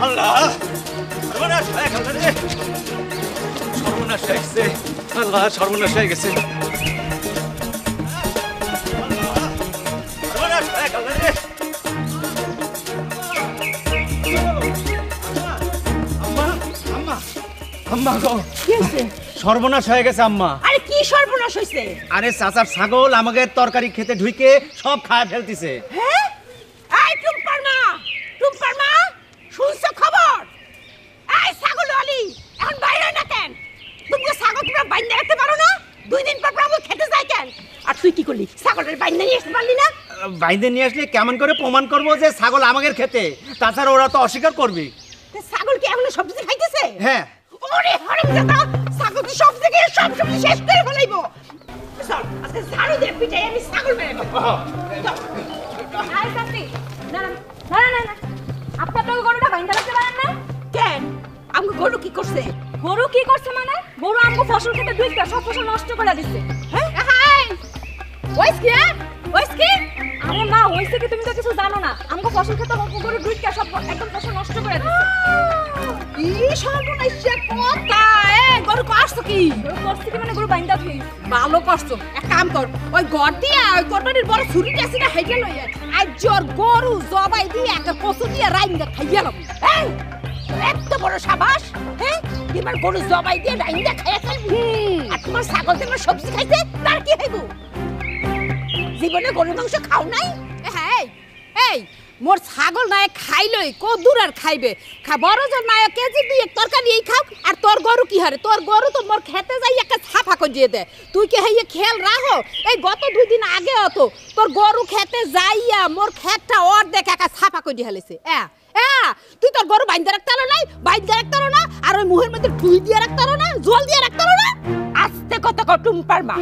আল্লাহ সর্বনাশ হয়ে গেল রে, সর্বনাশ হয়ে গেছে। আল্লাহ সর্বনাশ হয়ে গেছে। সর্বনাশ হয়ে গেল রে। আম্মা আম্মা আম্মা গো, কি হইছে? সর্বনাশ হয়ে গেছে আম্মা। আরে কি সর্বনাশ হইছে? আরে চাচার ছাগল আমাকে তরকারি খেতে ঢুকে সব খায় ফেলতিছে। হ্যাঁ? এই টুম্পার মা, শুনছো খবর? এই ছাগল আলী, এখন বাইরে না কেন? তুমি ছাগল তোমরা বাইন্দা রাখতে পারো না? 2 দিন পর পর খেতে যায় কেন? আর তুই কি করলি? ছাগলের বাইন্দা নিয়ে আসতে পারলি না? বাইন্দে নিয়ে আসলে কেমন করে প্রমাণ করবো যে ছাগল আমাদের খেতে? তাছাড়া ওরা তো অস্বীকার করবে। ছাগল কি এখনো সবজি খাইতেছে? হ্যাঁ। ওরে হারামজাদা, ছাগল তো সবজি খেয়ে সব সবজি শেষ করে ফেলাইবো। চল, আজকে ঝাড়ু দিয়ে পিটাই আমি ছাগল মেরে দেবো। আয় চাচি, না না না না না, আপনার তো গরুটা বাইন্দা রাখতে পারেন না? কেন? আমগো গরু কি করছে? গরু কি করছে মানে? গরু আমগো ফসল খেতে দুইটা সব ফসল নষ্ট করে দিচ্ছে। হ্যাঁ? হাই! ওইস কি? ওইস কি? আরে মা, হইছে কি তুমি তো কিছু জানো না। আমগো ফসল খেতে গরু দুইটা সব একদম ফসল নষ্ট করে দিচ্ছে। ই সর্বনাশা কথা! গরু করছো কি? গরু করছে কি মানে গরু বাইন্দা থই। ভালো করছো। এক কাম কর, ওই ঘর দিয়া ওই কোরবানির বড় ছুরিটা আছে না হেইটা লইয়া আজ জোর গরু জবাই দিয়ে একটা কচু দিয়ে রাইন্দা খাইয়া লব। এই এত বড় সাবাস, হ্যাঁ? তোমার গরু জবাই দিয়ে রাইন্দা খাইয়া ফেলবি। আর তোমার ছাগল তোমার সবজি খাইছে, তার কি হইব? জীবনে গরুর মাংস খাও নাই? হ্যাঁ, এই মোর ছাগল নাই খাইলই কদুর আর খাইবে। বড় জন নাই কেজি 2 তরকারি এই খাও। আর তোর গরু কি হারে? তোর গরু তো মোর খেতে যাই একটা ছাপা করে দিয়ে দে। তুই কি হেয়ে খেল রাখো? এই গত 2 দিন আগে হতো তোর গরু খেতে যাইয়া মোর খেতটা অর্ধেক একটা ছাপা করে দিয়ে হেলেছে। তুই তোর গরু বাইন্দা রাখতে পারো নাই, বাইন্দা রাখতে পারো না, আর ওই মুহের মধ্যে ঢুই দিয়ে রাখতে পারো না, জল দিয়ে রাখতে পারো না। আস্তে কথা কটুম পারমা,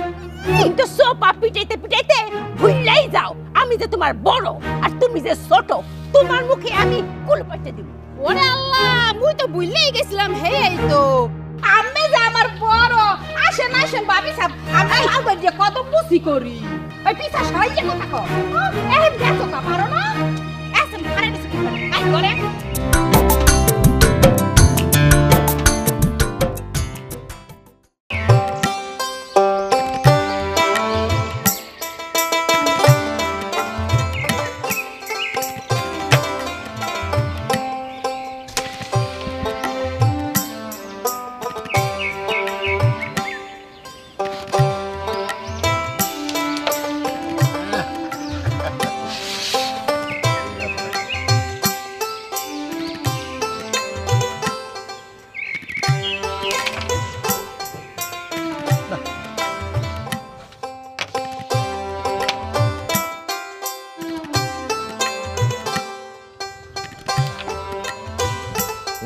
কিন্তু সোপা পিটাইতে পিটাইতে ভুললেই যাও আমি যে তোমার বড় আর তুমি যে ছোট। তোমার মুখে আমি কুল পাইতে দিব। ওরে আল্লাহ, মুই তো ভুললেই গেছিলাম। হে এই তো আমি যে আমার বড়। আসেন আসেন ভাবি সাহেব, আমি আবার যে কত মুসি করি। ওই পিছা সরাইয়ে কথা কও। এই দেখো কা পারো না? আসেন ঘরে নিছে কি করে? আই করে।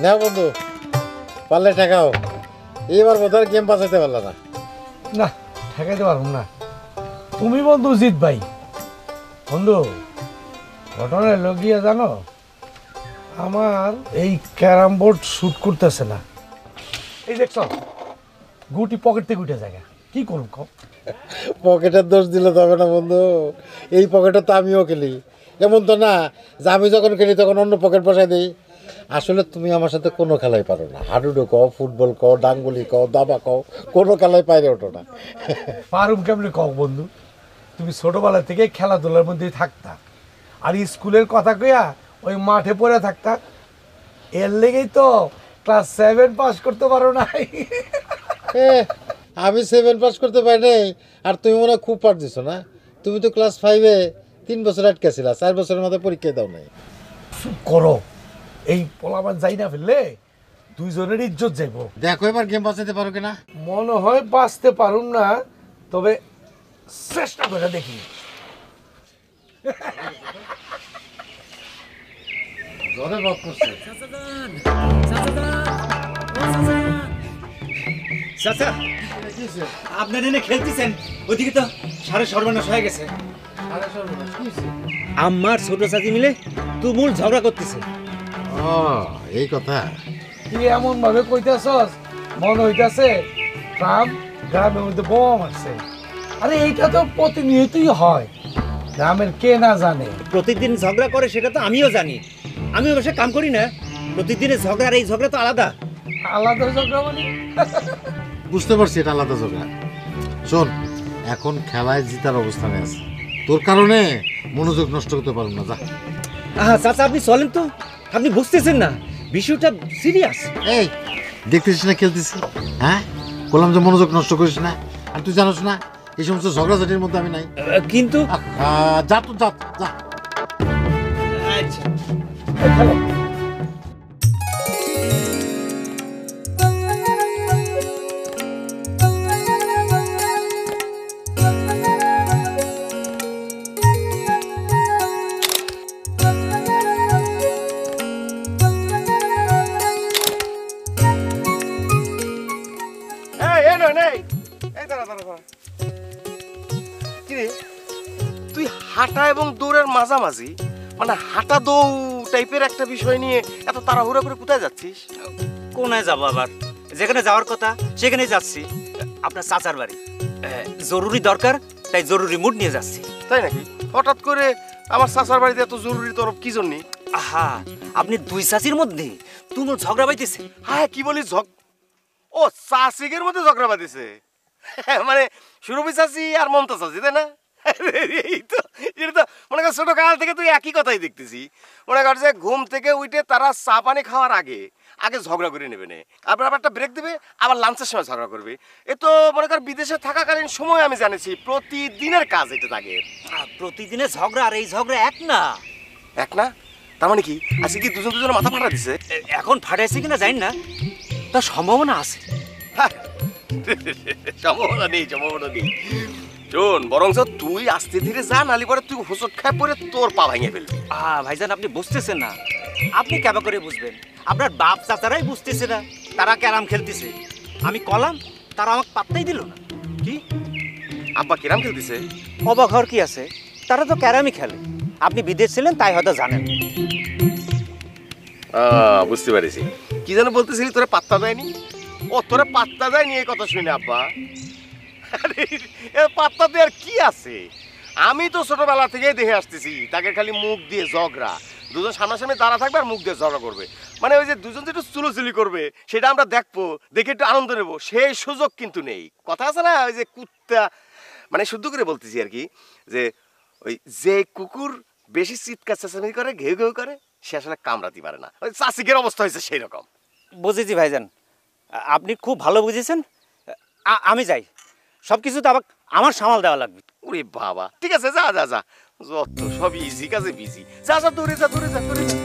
না বন্ধু, পারলে ঠেকাও। এবার বোধ হয় গেম বাঁচাতে পারল না। না, ঠেকাইতে পারব না। তুমি বন্ধু জিত ভাই। বন্ধু, ঘটনা লগিয়া জানো, আমার এই ক্যারাম বোর্ড শুট করতেছে না। এই দেখছ, গুটি পকেট থেকে উঠে জায়গা। কি করুন কম? পকেটের দোষ দিলে তবে না বন্ধু। এই পকেটে তো আমিও খেলি। এমন তো না যে আমি যখন খেলি তখন অন্য পকেট বসাই দিই। আসলে তুমি আমার সাথে কোনো খেলাই পারো না। হাডুডু কও, ফুটবল কও, ডাঙ্গুলি কও, দাবা কও, কোনো খেলাই পাইরে ওঠো না। পারুম কেমনি কও বন্ধু? তুমি ছোটবেলা থেকে খেলাধুলার মধ্যেই থাকতা, আর স্কুলের কথা কইয়া ওই মাঠে পড়ে থাকতা। এর লেগেই তো ক্লাস 7 পাস করতে পারো নাই। আমি 7 পাস করতে পারি নাই, আর তুমি মনে হয় খুব পার দিছো না। তুমি তো ক্লাস 5-এ 3 বছর আটকে ছিলা, 4 বছরের মধ্যে পরীক্ষা দাও নাই। চুপ করো, এই পোলাবার যাই না ফেললে দুইজনের ইজ্জত যাইব। দেখো এবার গেম বাঁচাতে পারো কিনা। মনে হয় বাঁচতে পারুম না, তবে চেষ্টা করে দেখি। জোরে বক করছে। চাচা, আপনার এনে খেলতেছেন, ওদিকে তো সাড়ে সর্বনাশ হয়ে গেছে। আমার ছোট চাচি মিলে তুমুল ঝগড়া করতেছে। ও এই কথা। তুই এমন ভাবে কইতাছস মনে হইতাছে ট্রাম্প গ্রামের মধ্যে বোমা মারছে। আরে এইটা তো প্রতিনিয়তই হয়, গ্রামের কে না জানে। প্রতিদিন ঝগড়া করে সেটা তো আমিও জানি, আমিও বসে কাম করি না। প্রতিদিনের ঝগড়া আর এই ঝগড়া তো আলাদা। আলাদা ঝগড়া মানে? বুঝতে পারছি এটা আলাদা ঝগড়া। শোন, এখন খেলায় জিতার অবস্থানে আছে, তোর কারণে মনোযোগ নষ্ট করতে পারবো না। যা। চাচা আপনি চলেন তো, আপনি বুঝতেছেন না বিষয়টা সিরিয়াস। এই দেখতেছিস না খেলতেছি? হ্যাঁ, বললাম যে মনোযোগ নষ্ট করিস না। আর তুই জানোস না এই সমস্ত ঝগড়াঝাটির মধ্যে আমি নাই। কিন্তু যা তো যা যা। আচ্ছা খেলো। তুই হাঁটা এবং দৌড়ের মাঝামাঝি, মানে হাঁটা দৌড় টাইপের একটা বিষয় নিয়ে এত তাড়াহুড়া করে কোথায় যাচ্ছিস? কোনায় যাবো আবার? যেখানে যাওয়ার কথা সেখানে যাচ্ছি, আপনার চাচার বাড়ি। জরুরি দরকার, তাই জরুরি মুড নিয়ে যাচ্ছি। তাই নাকি? হঠাৎ করে আমার চাচার বাড়িতে এত জরুরি তরফ কি জন্যে? আহা, আপনি দুই চাচির মধ্যে তুমুল ঝগড়া বাইতেছে। হ্যাঁ, কি বলিস? ও চাচিকের মধ্যে ঝগড়া বাঁধিছে? মানে সুরভি চাচি আর মমতা চাচি, তাই না? এই তো, এটা তো মনে কর ছোট কাল থেকে তুই একই কথাই দেখতেছি। মনে কর যে ঘুম থেকে উঠে তারা চা পানি খাওয়ার আগে ঝগড়া করে নেবে না, আবার একটা ব্রেক দেবে, আবার লাঞ্চের সময় ঝগড়া করবে। এ তো মনে কর বিদেশে থাকাকালীন সময় আমি জানিছি প্রতিদিনের কাজ এটা তাকে। প্রতিদিনের ঝগড়া আর এই ঝগড়া এক না। এক না? তার মানে কি আজকে কি দুজন দুজনের মাথা ফাটা দিছে? এখন ফাটাইছে কিনা জানি না, তার সম্ভাবনা আছে। সম্ভাবনা নেই, সম্ভাবনা নেই। শোন, বরং তুই আস্তে ধীরে যা, নালি পরে তুই হোঁচট খায় পরে তোর পা ভেঙে ফেলবি। ভাইজান আপনি বুঝতেছেন না। আপনি কেবা করে বুঝবেন? আপনার বাপ চাচারাই বুঝতেছে না, তারা ক্যারাম খেলতেছে। আমি কলাম, তারা আমাকে পাত্তাই দিল না। কি আব্বা ক্যারাম খেলতেছে? অবাক হওয়ার কি আছে, তারা তো ক্যারামই খেলে। আপনি বিদেশ ছিলেন তাই হয়তো জানেন। বুঝতে পারিছি। কি যেন বলতেছিলি, তোরা পাত্তা দেয়নি? ও তোরা পাত্তা দেয়নি এই কথা শুনে আব্বা? পাত্তা দেওয়ার কি আছে? আমি তো ছোটবেলা থেকেই দেখে আসতেছি তাকে খালি মুখ দিয়ে ঝগড়া। দুজন সামনাসামনি দাঁড়া থাকবে আর মুখ দিয়ে ঝগড়া করবে। মানে ওই যে দুজন যেটা চুলোচুলি করবে সেটা আমরা দেখবো, দেখে একটু আনন্দ নেবো, সেই সুযোগ কিন্তু নেই। কথা আছে না, ওই যে কুত্তা, মানে শুদ্ধ করে বলতেছি আর কি, যে ওই যে কুকুর বেশি চিৎকার চেঁচামেচি করে, ঘেউ ঘেউ করে, সে আসলে কামড়াতে পারে না। ওই চাষিকের অবস্থা হয়েছে সেই রকম। বুঝেছি ভাইজান, আপনি খুব ভালো বুঝেছেন। আমি যাই, সব কিছু তো আমার সামাল দেওয়া লাগবে। ওরে বাবা, ঠিক আছে, যা যা যা, যত সব ইজি কাজে বিজি। যা যা, দৌড়ে যা, দৌড়ে যা, দৌড়ে যা।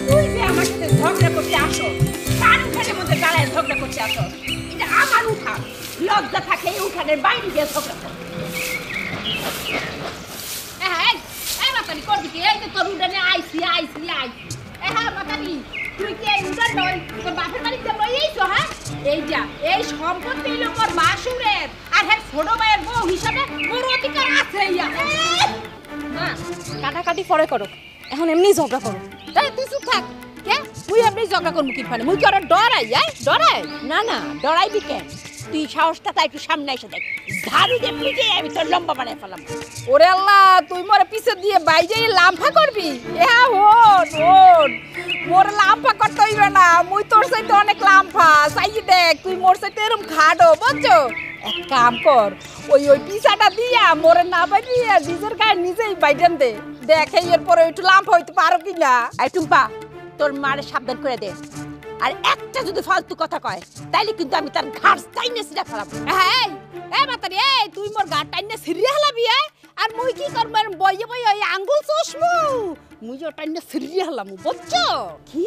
তুই যে আমার সাথে ঝগড়া করতে আসো, কার উঠানের মধ্যে দাঁড়ায় ঝগড়া করতে আসো? এটা আমার উঠান, লজ্জা থাকে এই উঠানের বাইরে গিয়ে ঝগড়া কর। মাতারি করবি কি? এই যে তোর উঠানে আইসি আইসি আইসি। হ্যাঁ মাতারি, তুই কি এই উঠান নয় তোর বাপের বাড়িতে লই আইছো? হ্যাঁ, এই যা, এই সম্পত্তি হইল মোর বাসুরের, আর হ্যাঁ ছোট ভাইয়ের বউ হিসাবে মোর অধিকার আছে। মা, কাটাকাটি পরে করো, এখন এমনি ঝগড়া করো। তুই চুপ থাক। কে তুই এমনি ঝগড়া করবি কি ফানে? মুই কি ওরা ডরাই? ডরাই না, না ডরাইবি কেন? তুই সাহসটা তাই একটু সামনে এসে দেখ, ঝাড়ু দিয়ে পিঠে আমি তোর লম্বা বানাই ফেলাম। ওরে আল্লাহ, তুই মোরে পিছে দিয়ে বাইরে লাম্ফা করবি? মোর লাম্ফা করতে হইবে না, মুই তোর সাথে অনেক লাম্ফা। চাই দেখ, তুই মোর সাথে এরকম খাটো, বুঝছো? এক কাম কর, ওই পিছাটা দিয়া মোরে না বাইরিয়া নিজের গায়ে নিজেই বাইডেন দে, দেখে এরপরে একটু লাম্ফা হইতে পারো কিনা। এই টুম্পা, তোর মারে সাবধান করে দে, আর একটা যদি ফালতু কথা কয় তাইলে কিন্তু আমি তার ঘাড় টাইনে সিরা ফেলাবো। এই মাতারি, এই তুই মোর ঘাড় টাইনে সিরিয়া হলাবি? আর মুই কি করব? বইয়ে বইয়ে ওই আঙ্গুল চুষমু, মুই যে টাইনে সিরিয়া হলামু, বুঝছো? কি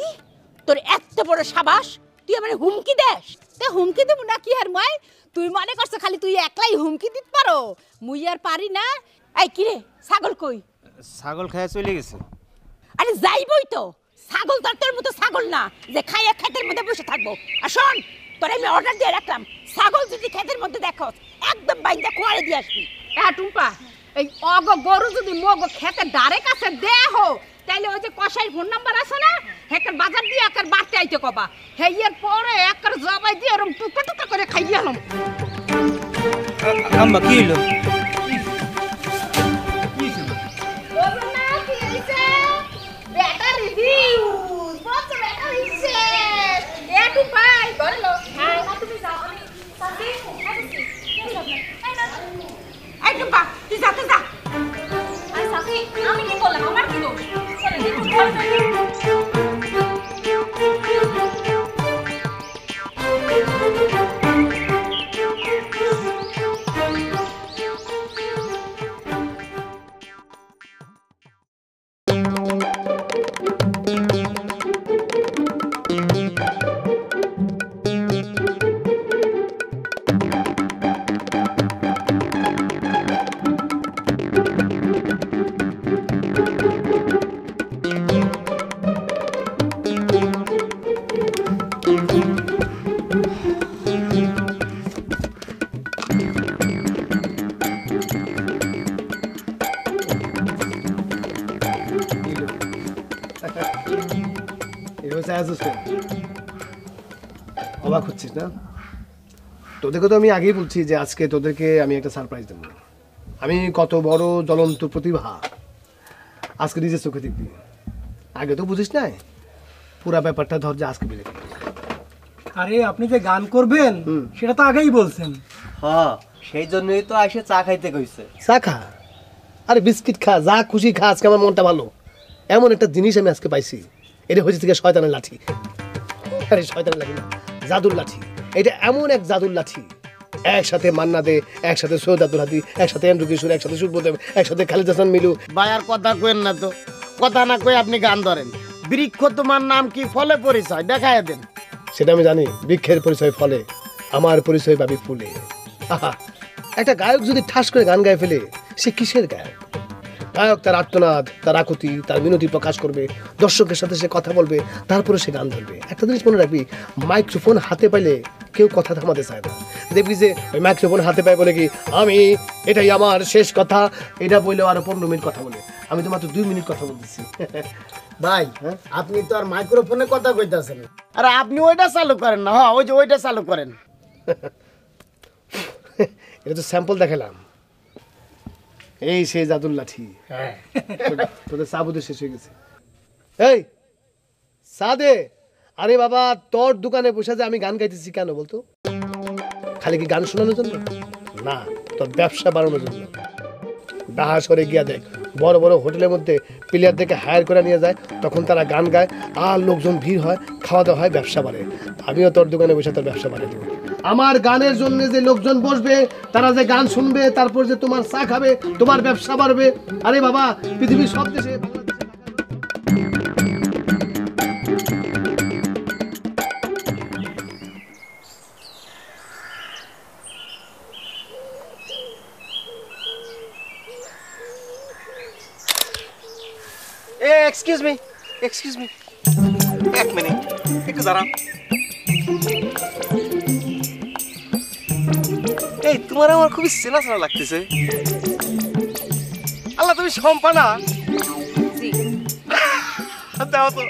তোর এত বড় সাবাস, তুই আমারে হুমকি দেস? তে হুমকি দেব না কি আর মই? তুই মনে করছ খালি তুই একলাই হুমকি দিতে পারো? মুই আর পারি না। এই কি রে, ছাগল কই? ছাগল খায়া চলে গেছে। আরে যাইবই তো, ছাগল তার তোর মতো ছাগল না যে খাইয়া ক্ষেতের মধ্যে বসে থাকবো। আর শোন, তোর আমি অর্ডার দিয়ে রাখলাম, ছাগল যদি ক্ষেতের মধ্যে দেখো একদম বাইন্দা কোয়ারে দিয়ে আসবি। হ্যাঁ টুম্পা, এই অগ গরু যদি মগ ক্ষেতে ডারে কাছে দেহ, তাইলে ওই যে কসাইর ফোন নাম্বার আছে না, হেকার বাজার দিয়ে একার বাড়তে আইতে কবা, হেইয়ের পরে একার জবাই দিয়ে ওরম টুকরা টুকরা করে খাইয়ে এলাম। আম্মা কি হইলো? আমি কি করলাম? আমার কি দোষ? চলেন, একটু ঘরে যাই। অবাক হচ্ছিস না? তোদেরকে তো আমি আগেই বলছি যে আজকে তোদেরকে আমি একটা সারপ্রাইজ দেবো। আমি কত বড় জ্বলন্ত প্রতিভা আজকে নিজের চোখে দেখবি। আগে তো বুঝিস নাই, পুরা ব্যাপারটা ধর যে আজকে বেড়ে। আরে আপনি যে গান করবেন সেটা তো আগেই বলছেন। হ্যাঁ, সেই জন্যই তো এসে চা খাইতে কইছে। চা খা, আরে বিস্কিট খা, যা খুশি খা, আজকে আমার মনটা ভালো। এমন একটা জিনিস আমি আজকে পাইছি, এটা হয়েছে থেকে শয়তানের লাঠি। আরে শয়তানের লাঠি না, জাদুর লাঠি। এটা এমন এক জাদুর লাঠি, একসাথে মান্না দে, একসাথে সৈয়দ আব্দুল হাদি, একসাথে এন্ড্রু কিশোর, একসাথে সুব্রদেব, একসাথে খালিদ হাসান মিলু। ভাই আর কথা কইেন না তো, কথা না কই আপনি গান ধরেন। বৃক্ষ তোমার নাম কি, ফলে পরিচয় দেখায় দেন। সেটা আমি জানি, বৃক্ষের পরিচয় ফলে, আমার পরিচয় পাবি ফুলে। আহা, একটা গায়ক যদি ঠাস করে গান গায়ে ফেলে, সে কিসের গায়ক? গায়ক তার আর্তনাদ, তার আকুতি, তার মিনতি প্রকাশ করবে, দর্শকের সাথে সে কথা বলবে, তারপরে সে গান ধরবে। একটা জিনিস মনে রাখবি, মাইক্রোফোন হাতে পাইলে কেউ কথা থামাতে চায় না। দেখবি যে ওই মাইক্রোফোন হাতে পায় বলে কি আমি এটাই আমার শেষ কথা, এটা বললেও আরো 15 মিনিট কথা বলে। আমি তো মাত্র 2 মিনিট কথা বলতেছি। ভাই আপনি তো আর মাইক্রোফোনে কথা কইতাছেন, আরে আপনি ওইটা চালু করেন না। হ্যাঁ, ওই যে ওইটা চালু করেন। এটা তো স্যাম্পল দেখালাম। এই সেই জাদুর লাঠি। তোদের সাবুদে শেষ হয়ে গেছে। এই সাদে, আরে বাবা তোর দোকানে বসে যে আমি গান গাইতেছি কেন বলতো? খালি কি গান শোনানোর জন্য না, তোর ব্যবসা বাড়ানোর জন্য। ডাহা সরে গিয়া দেখ, বড় বড় হোটেলের মধ্যে প্লেয়ারদেরকে হায়ার করে নিয়ে যায়, তখন তারা গান গায় আর লোকজন ভিড় হয়, খাওয়া দাওয়া হয়, ব্যবসা বাড়ে। আমিও তোর দোকানে বসে তোর ব্যবসা বাড়িয়ে দেবো। আমার গানের জন্য যে লোকজন বসবে, তারা যে গান শুনবে, তারপর যে তোমার চা খাবে, তোমার ব্যবসা বাড়বে। আরে বাবা, পৃথিবীর সব দেশে এক্সকিউজ মি, এক্সকিউজ মি, এক মিনিট একটু দাঁড়ান। এই তোমার আমার খুবই চেনা চেনা লাগতেছে। আল্লাহ, তুমি শম্পা না? জি। দেখো তো,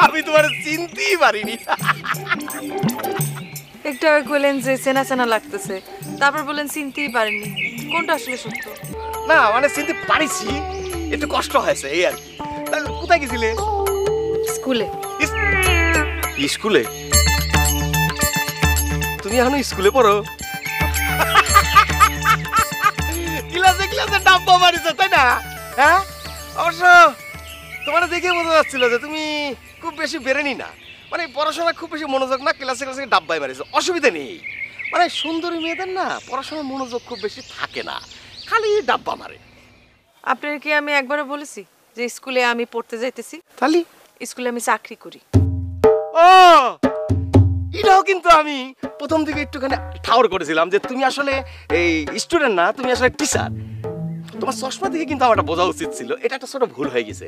আমি তোমার চিনতেই পারিনি। একটু আগে বললেন যে চেনা চেনা লাগতেছে, তারপর বললেন চিনতেই পারেননি। কোনটা আসলে সত্য? না মানে চিনতে পারিছি, একটু কষ্ট হয়েছে এই আর কি। তা কোথায় গেছিলে? স্কুলে। স্কুলে? তুমি এখনো স্কুলে পড়ো? ক্লাসে ক্লাসে ডাব্বা মারিছো তাই না? হ্যাঁ, অবশ্য তোমার দেখে বোঝা যাচ্ছিল যে তুমি খুব বেশি বেরেনি না, মানে পড়াশোনা খুব বেশি মনোযোগ না, ক্লাসে ক্লাসে ডাব্বাই মারিছো। অসুবিধা নেই, মানে সুন্দরী মেয়েদের না পড়াশোনার মনোযোগ খুব বেশি থাকে না, খালি ডাব্বা মারে। আপনার কি আমি একবারও বলেছি যে স্কুলে আমি পড়তে যাইতেছি? তাহলে স্কুলে আমি চাকরি করি। ও, এটাও কিন্তু আমি প্রথম থেকে একটুখানি ঠাউর করেছিলাম যে তুমি আসলে এই স্টুডেন্ট না, তুমি আসলে টিচার। তোমার চশমা থেকে কিন্তু আমার বোঝা উচিত ছিল, এটা একটা ছোট ভুল হয়ে গেছে।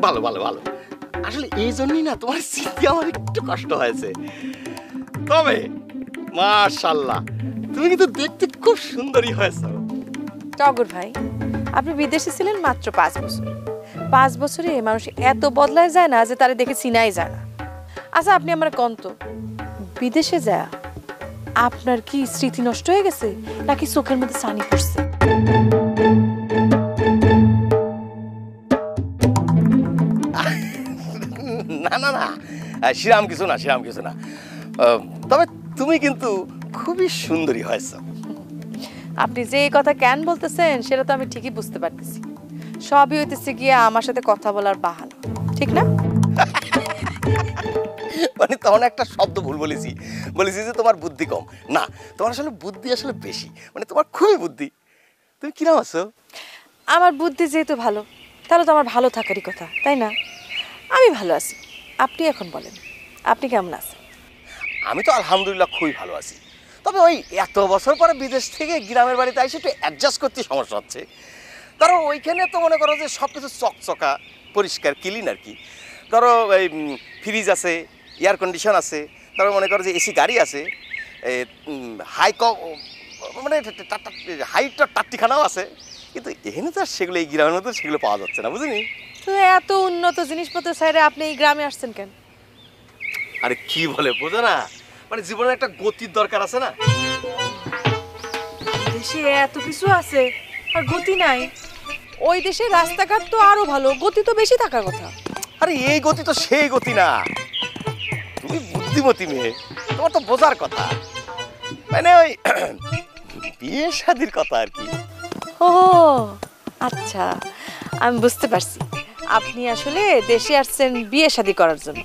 ভালো ভালো ভালো, আসলে এই জন্যই না তোমার স্মৃতি আমার একটু কষ্ট হয়েছে। তবে মাশাআল্লাহ, তুমি কিন্তু দেখতে খুব সুন্দরী হয়েছো। টগর ভাই, আপনি বিদেশে ছিলেন মাত্র 5 বছর। 5 বছরে মানুষ এত বদলায় যায় না যে তারে দেখে চিনাই যায় না। আচ্ছা আপনি আমার কন্ত বিদেশে যায় আপনার কি স্মৃতি নষ্ট হয়ে গেছে নাকি চোখের মধ্যে ছানি পড়ছে? না না না, শ্রীরাম কিছু না, শ্রীরাম কিছু না। তবে তুমি কিন্তু খুবই সুন্দরী হয়েছ। আপনি যে এই কথা কেন বলতেছেন সেটা তো আমি ঠিকই বুঝতে পারতেছি। সবই হইতেছে গিয়ে আমার সাথে কথা বলার বাহানা, ঠিক না? মানে তখন একটা শব্দ ভুল বলেছি, বলেছি যে তোমার বুদ্ধি কম। না, তোমার আসলে বুদ্ধি আসলে বেশি, মানে তোমার খুবই বুদ্ধি। তুমি কিরম আছো? আমার বুদ্ধি যেহেতু ভালো, তাহলে তো আমার ভালো থাকারই কথা, তাই না? আমি ভালো আছি। আপনি এখন বলেন, আপনি কেমন আছেন? আমি তো আলহামদুলিল্লাহ খুবই ভালো আছি। তবে ওই এত বছর পরে বিদেশ থেকে গ্রামের বাড়িতে এসে একটু অ্যাডজাস্ট করতে সমস্যা হচ্ছে। কারণ ওইখানে তো মনে করো যে সব কিছু চকচকা পরিষ্কার ক্লিন আর কি। ধরো এই ফ্রিজ আছে, এয়ার কন্ডিশন আছে, তারপর মনে করো যে এসি গাড়ি আছে, মানে হাইট টাট্টিখানাও আছে। কিন্তু এখানে তো আর সেগুলো, এই গ্রামের মধ্যে সেগুলো পাওয়া যাচ্ছে না, বুঝলি? তো এত উন্নত জিনিসপত্র ছাইরে আপনি এই গ্রামে আসছেন কেন? আরে কি বলে বোঝো না, মানে জীবনে একটা গতির দরকার আছে না। দেশে এত কিছু আছে আর গতি নাই। ওই দেশে রাস্তাঘাট তো আরো ভালো, গতি তো বেশি থাকার কথা। আরে এই গতি তো সেই গতি না। তুমি বুদ্ধিমতী মেয়ে, তোমার তো বোঝার কথা। মানে ওই বিয়ে শাদির কথা আর কি। ও আচ্ছা, আমি বুঝতে পারছি। আপনি আসলে দেশে আসছেন বিয়ে শাদী করার জন্য।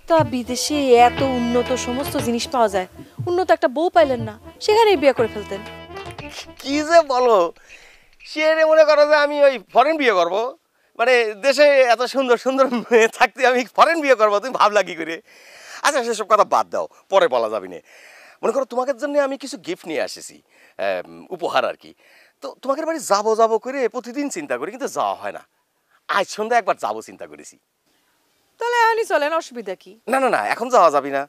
তা বিদেশে এত উন্নত সমস্ত জিনিস পাওয়া যায়, উন্নত একটা বউ পাইলেন না, সেখানেই বিয়ে করে ফেলতেন। কি যে বলো, সে মনে করো যে আমি ওই ফরেন বিয়ে করব, মানে দেশে এত সুন্দর সুন্দর মেয়ে থাকতে আমি ফরেন বিয়ে করবো, তুমি ভাবলা কি করে? আচ্ছা সেসব কথা বাদ দাও, পরে বলা যাবে না। মনে করো তোমাদের জন্য আমি কিছু গিফট নিয়ে এসেছি, উপহার আর কি। তো তোমাদের বাড়ি যাবো যাবো করে প্রতিদিন চিন্তা করি, কিন্তু যাওয়া হয় না। আজ সন্ধ্যা একবার যাবো চিন্তা করেছি। তাহলে এখনই চলেন, অসুবিধা কি? না না না, এখন যাওয়া যাবে না।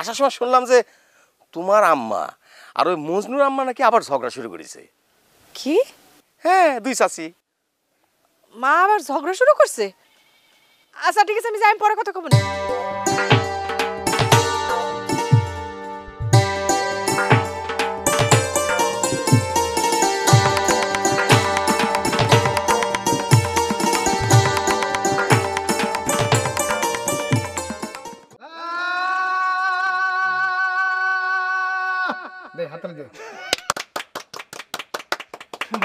আসার সময় শুনলাম যে তোমার আম্মা আর ওই মজনুর আম্মা নাকি আবার ঝগড়া শুরু করেছে। কি? হ্যাঁ, দুই চাচি। মা আবার ঝগড়া শুরু করছে? আচ্ছা ঠিক আছে, আমি যাই, পরে কথা কব না।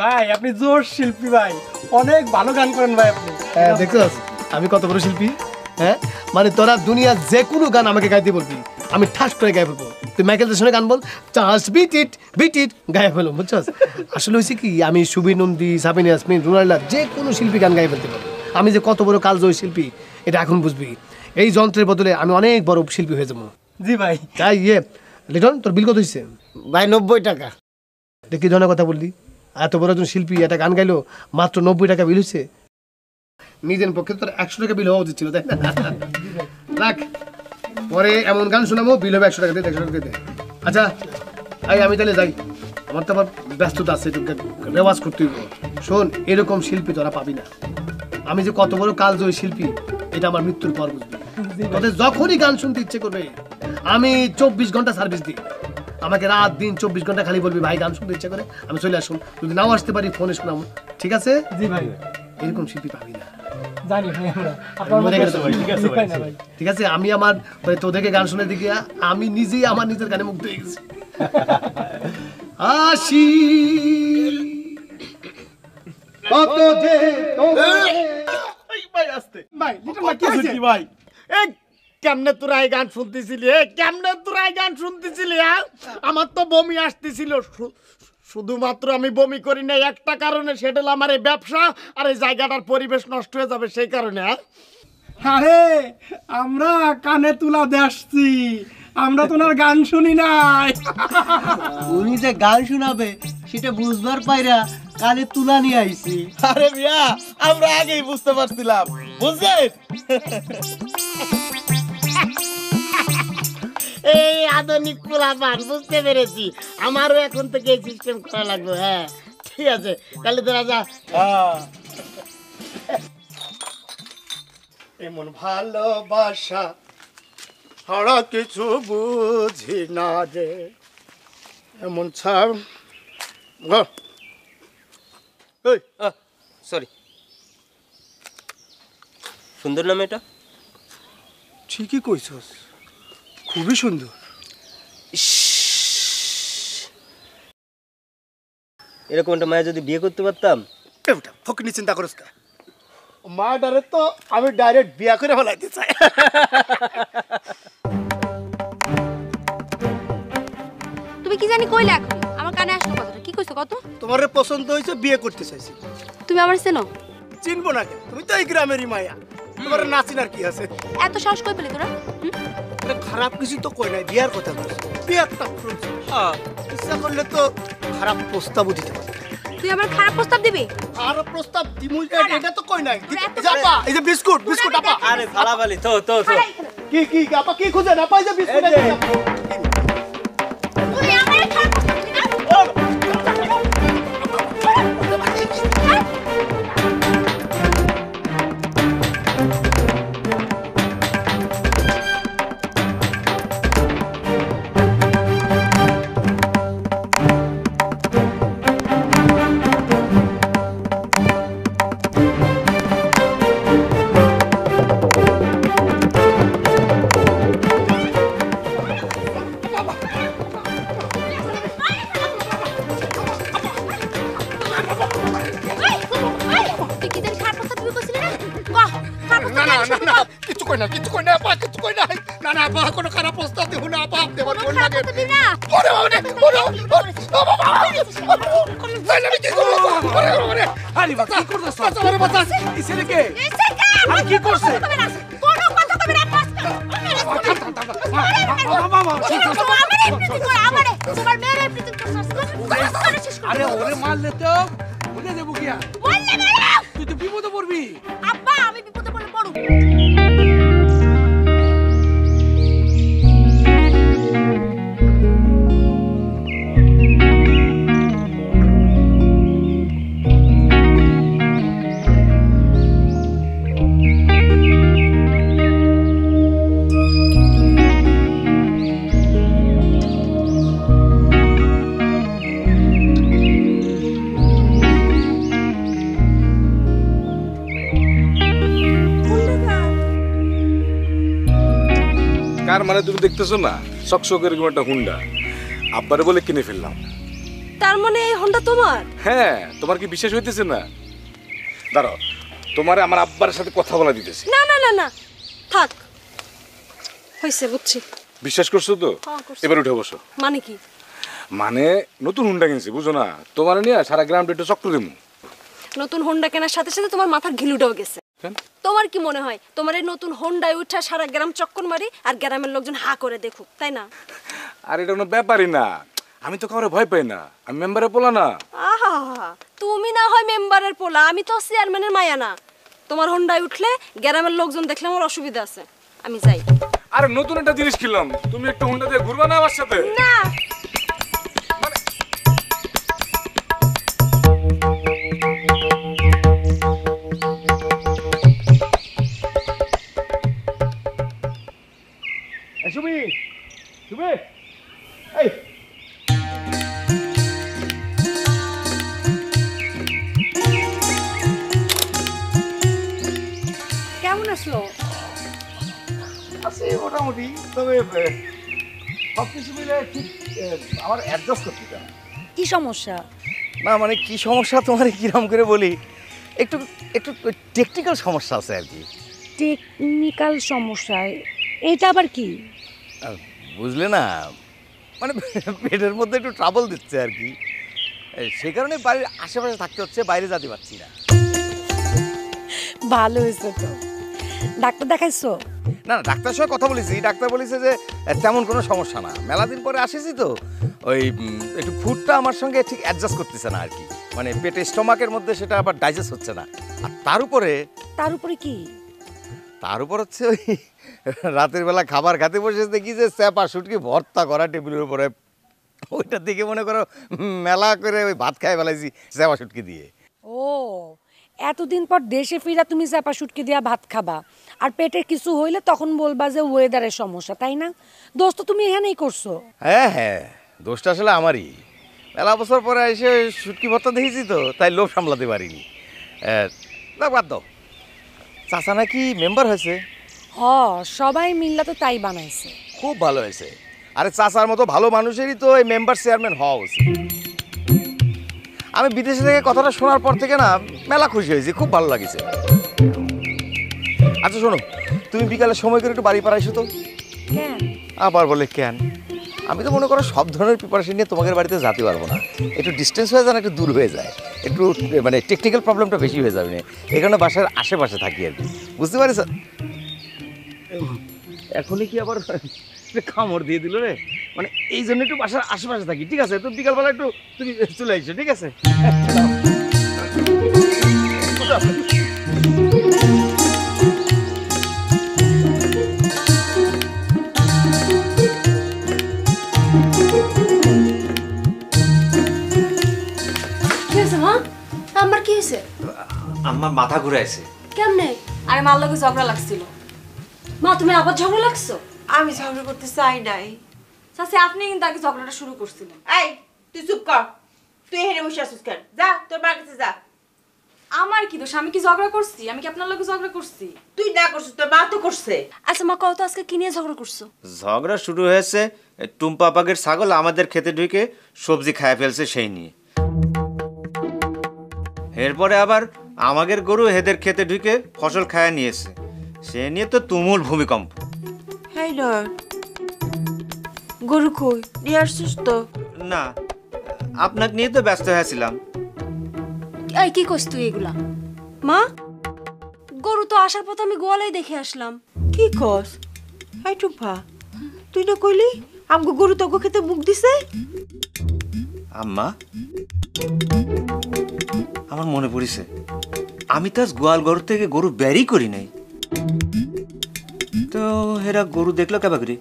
ভাই আপনি জোর শিল্পী ভাই, অনেক ভালো গান করেন ভাই আপনি। হ্যাঁ দেখছস আমি কত বড় শিল্পী। হ্যাঁ মানে তোরা দুনিয়া যে কোনো গান আমাকে গাইতে বলবি, আমি ঠাস করে গায়ে ফেলবো। তুই মাইকেল জ্যাকসনের গান বল, চার্লস বিট ইট গায়ে ফেলো, বুঝছস? আসলে হয়েছে কি, আমি সুবীর নন্দী, সাবিনা ইয়াসমিন, রুনাল্লা যে কোনো শিল্পী গান গায়ে ফেলতে পারবো। আমি যে কত বড় কালজয়ী শিল্পী এটা এখন বুঝবি। এই যন্ত্রের বদলে আমি অনেক বড় শিল্পী হয়ে যাবো। জি ভাই। তাই লিটন তোর বিল কত হয়েছে? ভাই 90 টাকা। কি ধরনের কথা বললি? এত বড় একজন শিল্পী একটা গান গাইলো, মাত্র 90 টাকা বিল হয়েছে? নিজের পক্ষে তোর 100 টাকা বিল হওয়া উচিত ছিল, তাই না? রাখ, পরে এমন গান শোনাবো বিল হবে 100 টাকা দিয়ে, 100 টাকা দিয়ে। আচ্ছা আমি তাহলে যাই, আমার তো আবার ব্যস্ততা আছে, একটু রেওয়াজ করতে হইব। শোন, এরকম শিল্পী তোরা পাবি না। আমি যে কত বড় কালজয়ী শিল্পী এটা আমার মৃত্যুর পর বুঝবি। তোদের যখনই গান শুনতে ইচ্ছে করবে আমি 24 ঘন্টা সার্ভিস দিই। আমাকে রাত দিন 24 ঘন্টা খালি বলবি ভাই গান শুনতে ইচ্ছে করে, আমি চলে আসুন। যদি নাও আসতে পারি ফোনে শোনাবো, ঠিক আছে? জি ভাই। এরকম শিল্পী পাবি না, জানি ভাই আমরা। আপনার মতো ভাই। ঠিক আছে? আমি আমার তোদেরকে গান শুনে দেখি আমি নিজেই আমার নিজের গানে মুগ্ধ হয়ে গেছি। আসি কত যে ভাই আসতে ভাই লিটন ভাই কি হইছে? ভাই এই কেমনে তোরা এই গান শুনতেছিলি? কেমনে তোরা এই গান শুনতেছিলি? আমার তো বমি আসতেছিল। শুধুমাত্র আমি বমি করি না একটা কারণে, সেটা হলো আমার এই ব্যবসা আর এই জায়গাটার পরিবেশ নষ্ট হয়ে যাবে সেই কারণে। আরে আমরা কানে তুলা দিয়ে আসছি, আমরা তো ওনার গান শুনি নাই। উনি যে গান শোনাবে সেটা বুঝবার পাইরা কানে তুলা নিয়ে আইছি। আরে মিয়া, আমরা আগেই বুঝতে পারছিলাম, বুঝছেন? এই আধুনিক পোলাপান বুঝতে পেরেছি, আমারও এখন থেকে এই সিস্টেম করা লাগবে। হ্যাঁ ঠিক আছে, তাহলে তোরা যা। এমন ভালোবাসা ছাড়া কিছু বুঝি না রে। এমন ছাড় এই সরি, সুন্দর না মেয়েটা? ঠিকই কইছস, খুবই সুন্দর। এরকম একটা মায়া যদি বিয়ে করতে পারতাম। ফকিনি চিন্তা করিস না, মাটারে তো আমি ডাইরেক্ট বিয়া করে ফেলাইতে চাই। তুমি কি জানি কইলা এখন আমার কানে আসলো কথাটা, কি কইছো কত? তোমার পছন্দ হয়েছে, বিয়ে করতে চাইছি। তুমি আমার চেনো? চিনবো না কেন, তুমি তো এই গ্রামেরই মায়া, তোমার না চিনার কি আছে? এত সাহস কই পেলি তোরা? এটা খারাপ কিছু তো কই নাই, বিয়ার কথা বলছি। বিয়ারটা ইচ্ছা করলে তো খারাপ প্রস্তাবও দিতে পারো। তুই আমার খারাপ প্রস্তাব দিবি? খারাপ প্রস্তাব দিমু এটা তো কই নাই। আপা এই যে বিস্কুট, বিস্কুট আপা। আরে ফালাফালি তো তো তো কি আপা কি খুঁজেন? আপা এই যে বিস্কুট। তুই আমার খারাপ প্রস্তাব দিবি না? কিছু কই না আপা, কিছু কই না। না আপা, কোনো খারাপ প্রস্তাব দেবো না আপা, আপনি আমার কোন লাগে। আরে বাবা কি করছস? আরে বাবা এই ছেলেকে আরে কি করছে? কোনো কথা কবি না। তোমার মেরে প্রীতি করছস। আরে ওরে মারলে তো বলে দেবো কি আর? বললে মেরে তুই তো বিপদে পড়বি। আব্বা, আমি বিপদে পড়লে পড়ু। কার মানে তুমি দেখতেছো না, সকসক এরকম একটা হুন্ডা আব্বারে বলে কিনে ফেললাম। তার মানে এই হোন্ডা তোমার? হ্যাঁ, তোমার কি বিশ্বাস হইতেছে না? দাঁড়াও, তোমারে আমার আব্বার সাথে কথা বলা দিতেছি। না না না না, থাক, হইছে, বুঝছি। বিশ্বাস করছো তো? হ্যাঁ, করছি। এবার উঠে বসো। মানে কি? মানে নতুন হুন্ডা কিনছি, বুঝো না? তোমার নিয়ে সারা গ্রামটা একটু চক্র দেবো। নতুন হোন্ডা কেনার সাথে সাথে তোমার মাথার ঘিল উঠেও গেছে। কেন? তোমার কি মনে হয় তোমার এই নতুন হোন্ডায় উঠা সারা গ্রাম চক্কর মারি আর গ্রামের লোকজন হা করে দেখুক, তাই না? আর এটা কোনো ব্যাপারই না, আমি তো কাউরে ভয় পাই না, আমি মেম্বারে বলা না। আহা, তুমি না হয় মেম্বারের পোলা, আমি তো চেয়ারম্যানের মায়া না। তোমার হোন্ডায় উঠলে গ্রামের লোকজন দেখলে আমার অসুবিধা আছে, আমি যাই। আরে নতুন একটা জিনিস কিনলাম, তুমি একটা হুন্ডা দিয়ে ঘুরবা না আমার সাথে? না। সুমি, সুমি, এই কেমন আসলো? আছে মোটামুটি, তবে সব কিছু মিলে ঠিক আমার অ্যাডজাস্ট করতে চাই। কি সমস্যা? না মানে কি সমস্যা তোমার কিরম করে বলি, একটু একটু টেকনিক্যাল সমস্যা আছে আর কি। টেকনিক্যাল সমস্যা? এটা আবার কি? বুঝলে না, মানে পেটের মধ্যে একটু ট্রাবল দিচ্ছে আর কি, সেই কারণে বাড়ির আশেপাশে থাকতে হচ্ছে, বাইরে যেতে পারছি না। ভালো হয়েছে তো। ডাক্তার দেখাইছো? না না, ডাক্তার সঙ্গে কথা বলেছি, ডাক্তার বলেছে যে তেমন কোনো সমস্যা না, মেলা দিন পরে আসেছি তো, ওই একটু ফুডটা আমার সঙ্গে ঠিক অ্যাডজাস্ট করতেছে না আর কি, মানে পেটে স্টমাকের মধ্যে সেটা আবার ডাইজেস্ট হচ্ছে না। আর তার উপরে কি? তার উপর হচ্ছে ওই রাতের বেলা খাবার খেতে বসে দেখি যে চ্যাপা শুটকি ভর্তা করা টেবিলের উপরে, ওইটা দেখে মনে করো মেলা করে ওই ভাত খাই ফেলাইছি চ্যাপা শুটকি দিয়ে। ও, এতদিন পর দেশে ফিরা তুমি চ্যাপা শুটকি দিয়া ভাত খাবা, আর পেটের কিছু হইলে তখন বলবা যে ওয়েদারের সমস্যা, তাই না? দোস্ত তুমি এখানেই করছো? হ্যাঁ হ্যাঁ, দোষটা আসলে আমারই। মেলা বছর পরে এসে শুটকি ভর্তা দেখেছি তো, তাই লোভ সামলাতে পারিনি। না বাদ দাও। চাচা নাকি মেম্বার হয়েছে? হ, সবাই মিল্লা তো তাই বানাইছে। খুব ভালো হয়েছে। আরে চাচার মতো ভালো মানুষেরই তো এই মেম্বার চেয়ারম্যান হওয়া উচিত। আমি বিদেশে থেকে কথাটা শোনার পর থেকে না মেলা খুশি হয়েছি, খুব ভালো লাগছে। আচ্ছা শোনো, তুমি বিকালে সময় করে একটু বাড়ি পাড়াইছো তো। কেন? আবার বলে কেন? আমি তো মনে করো সব ধরনের প্রিপারেশন নিয়ে তোমাদের বাড়িতে যেতে পারবো না, একটু ডিস্টেন্স হয়ে যায় না, একটু দূর হয়ে যায়, একটু মানে টেকনিক্যাল প্রবলেমটা বেশি হয়ে যাবে না, এই কারণে বাসার আশেপাশে থাকি আর কি, বুঝতে পারিস? এখনই কি আবার কামড় দিয়ে দিল রে, মানে এই জন্য একটু বাসার আশেপাশে থাকি, ঠিক আছে? তো বিকালবেলা একটু তুমি চলে আসছো, ঠিক আছে? আমার কি হয়েছে? আমার মাথা ঘুরাইছে। কেমনে? আরে মার লগে ঝগড়া লাগছিল। মা তুমি আবার ঝগড়া লাগছো? আমি ঝগড়া করতে চাই নাই চাচি, আপনি কিন্তু আগে ঝগড়াটা শুরু করছিলেন। এই তুই চুপ কর, তুই এখানে বসে আসিস কেন? যা তোর মার কাছে যা। আমার কি দোষ? আমি কি ঝগড়া করছি? আমি কি আপনার লগে ঝগড়া করছি? তুই না করছিস, তোর মা তো করছে। আচ্ছা মা, কত আজকে কি নিয়ে ঝগড়া করছো? ঝগড়া শুরু হয়েছে টুম্পা পাকের ছাগল আমাদের খেতে ঢুকে সবজি খায় ফেলছে সেই নিয়ে। এরপরে আবার আমাদের গরু হেদের খেতে ঢুকে ফসল খায় নিয়েছে, সে নিয়ে তো তুমুল ভূমিকম্প। হ্যাঁ না, গরু কই নিয়ে আসছিস তো? না, আপনাকে নিয়ে তো ব্যস্ত হয়েছিলাম। এই কি করছিস তুই এগুলা? মা, গরু তো আসার পথে আমি গোয়ালাই দেখে আসলাম। কি কস? এই টুম্পা, তুই না কইলি আমগো গরু তো খেতে মুখ দিছে? আম্মা, আমার মনে পড়িছে, আমি তো আজ গোয়াল গরু থেকে গরু বেরই করি নাই, তো হেরা গরু দেখলো কেবা করি?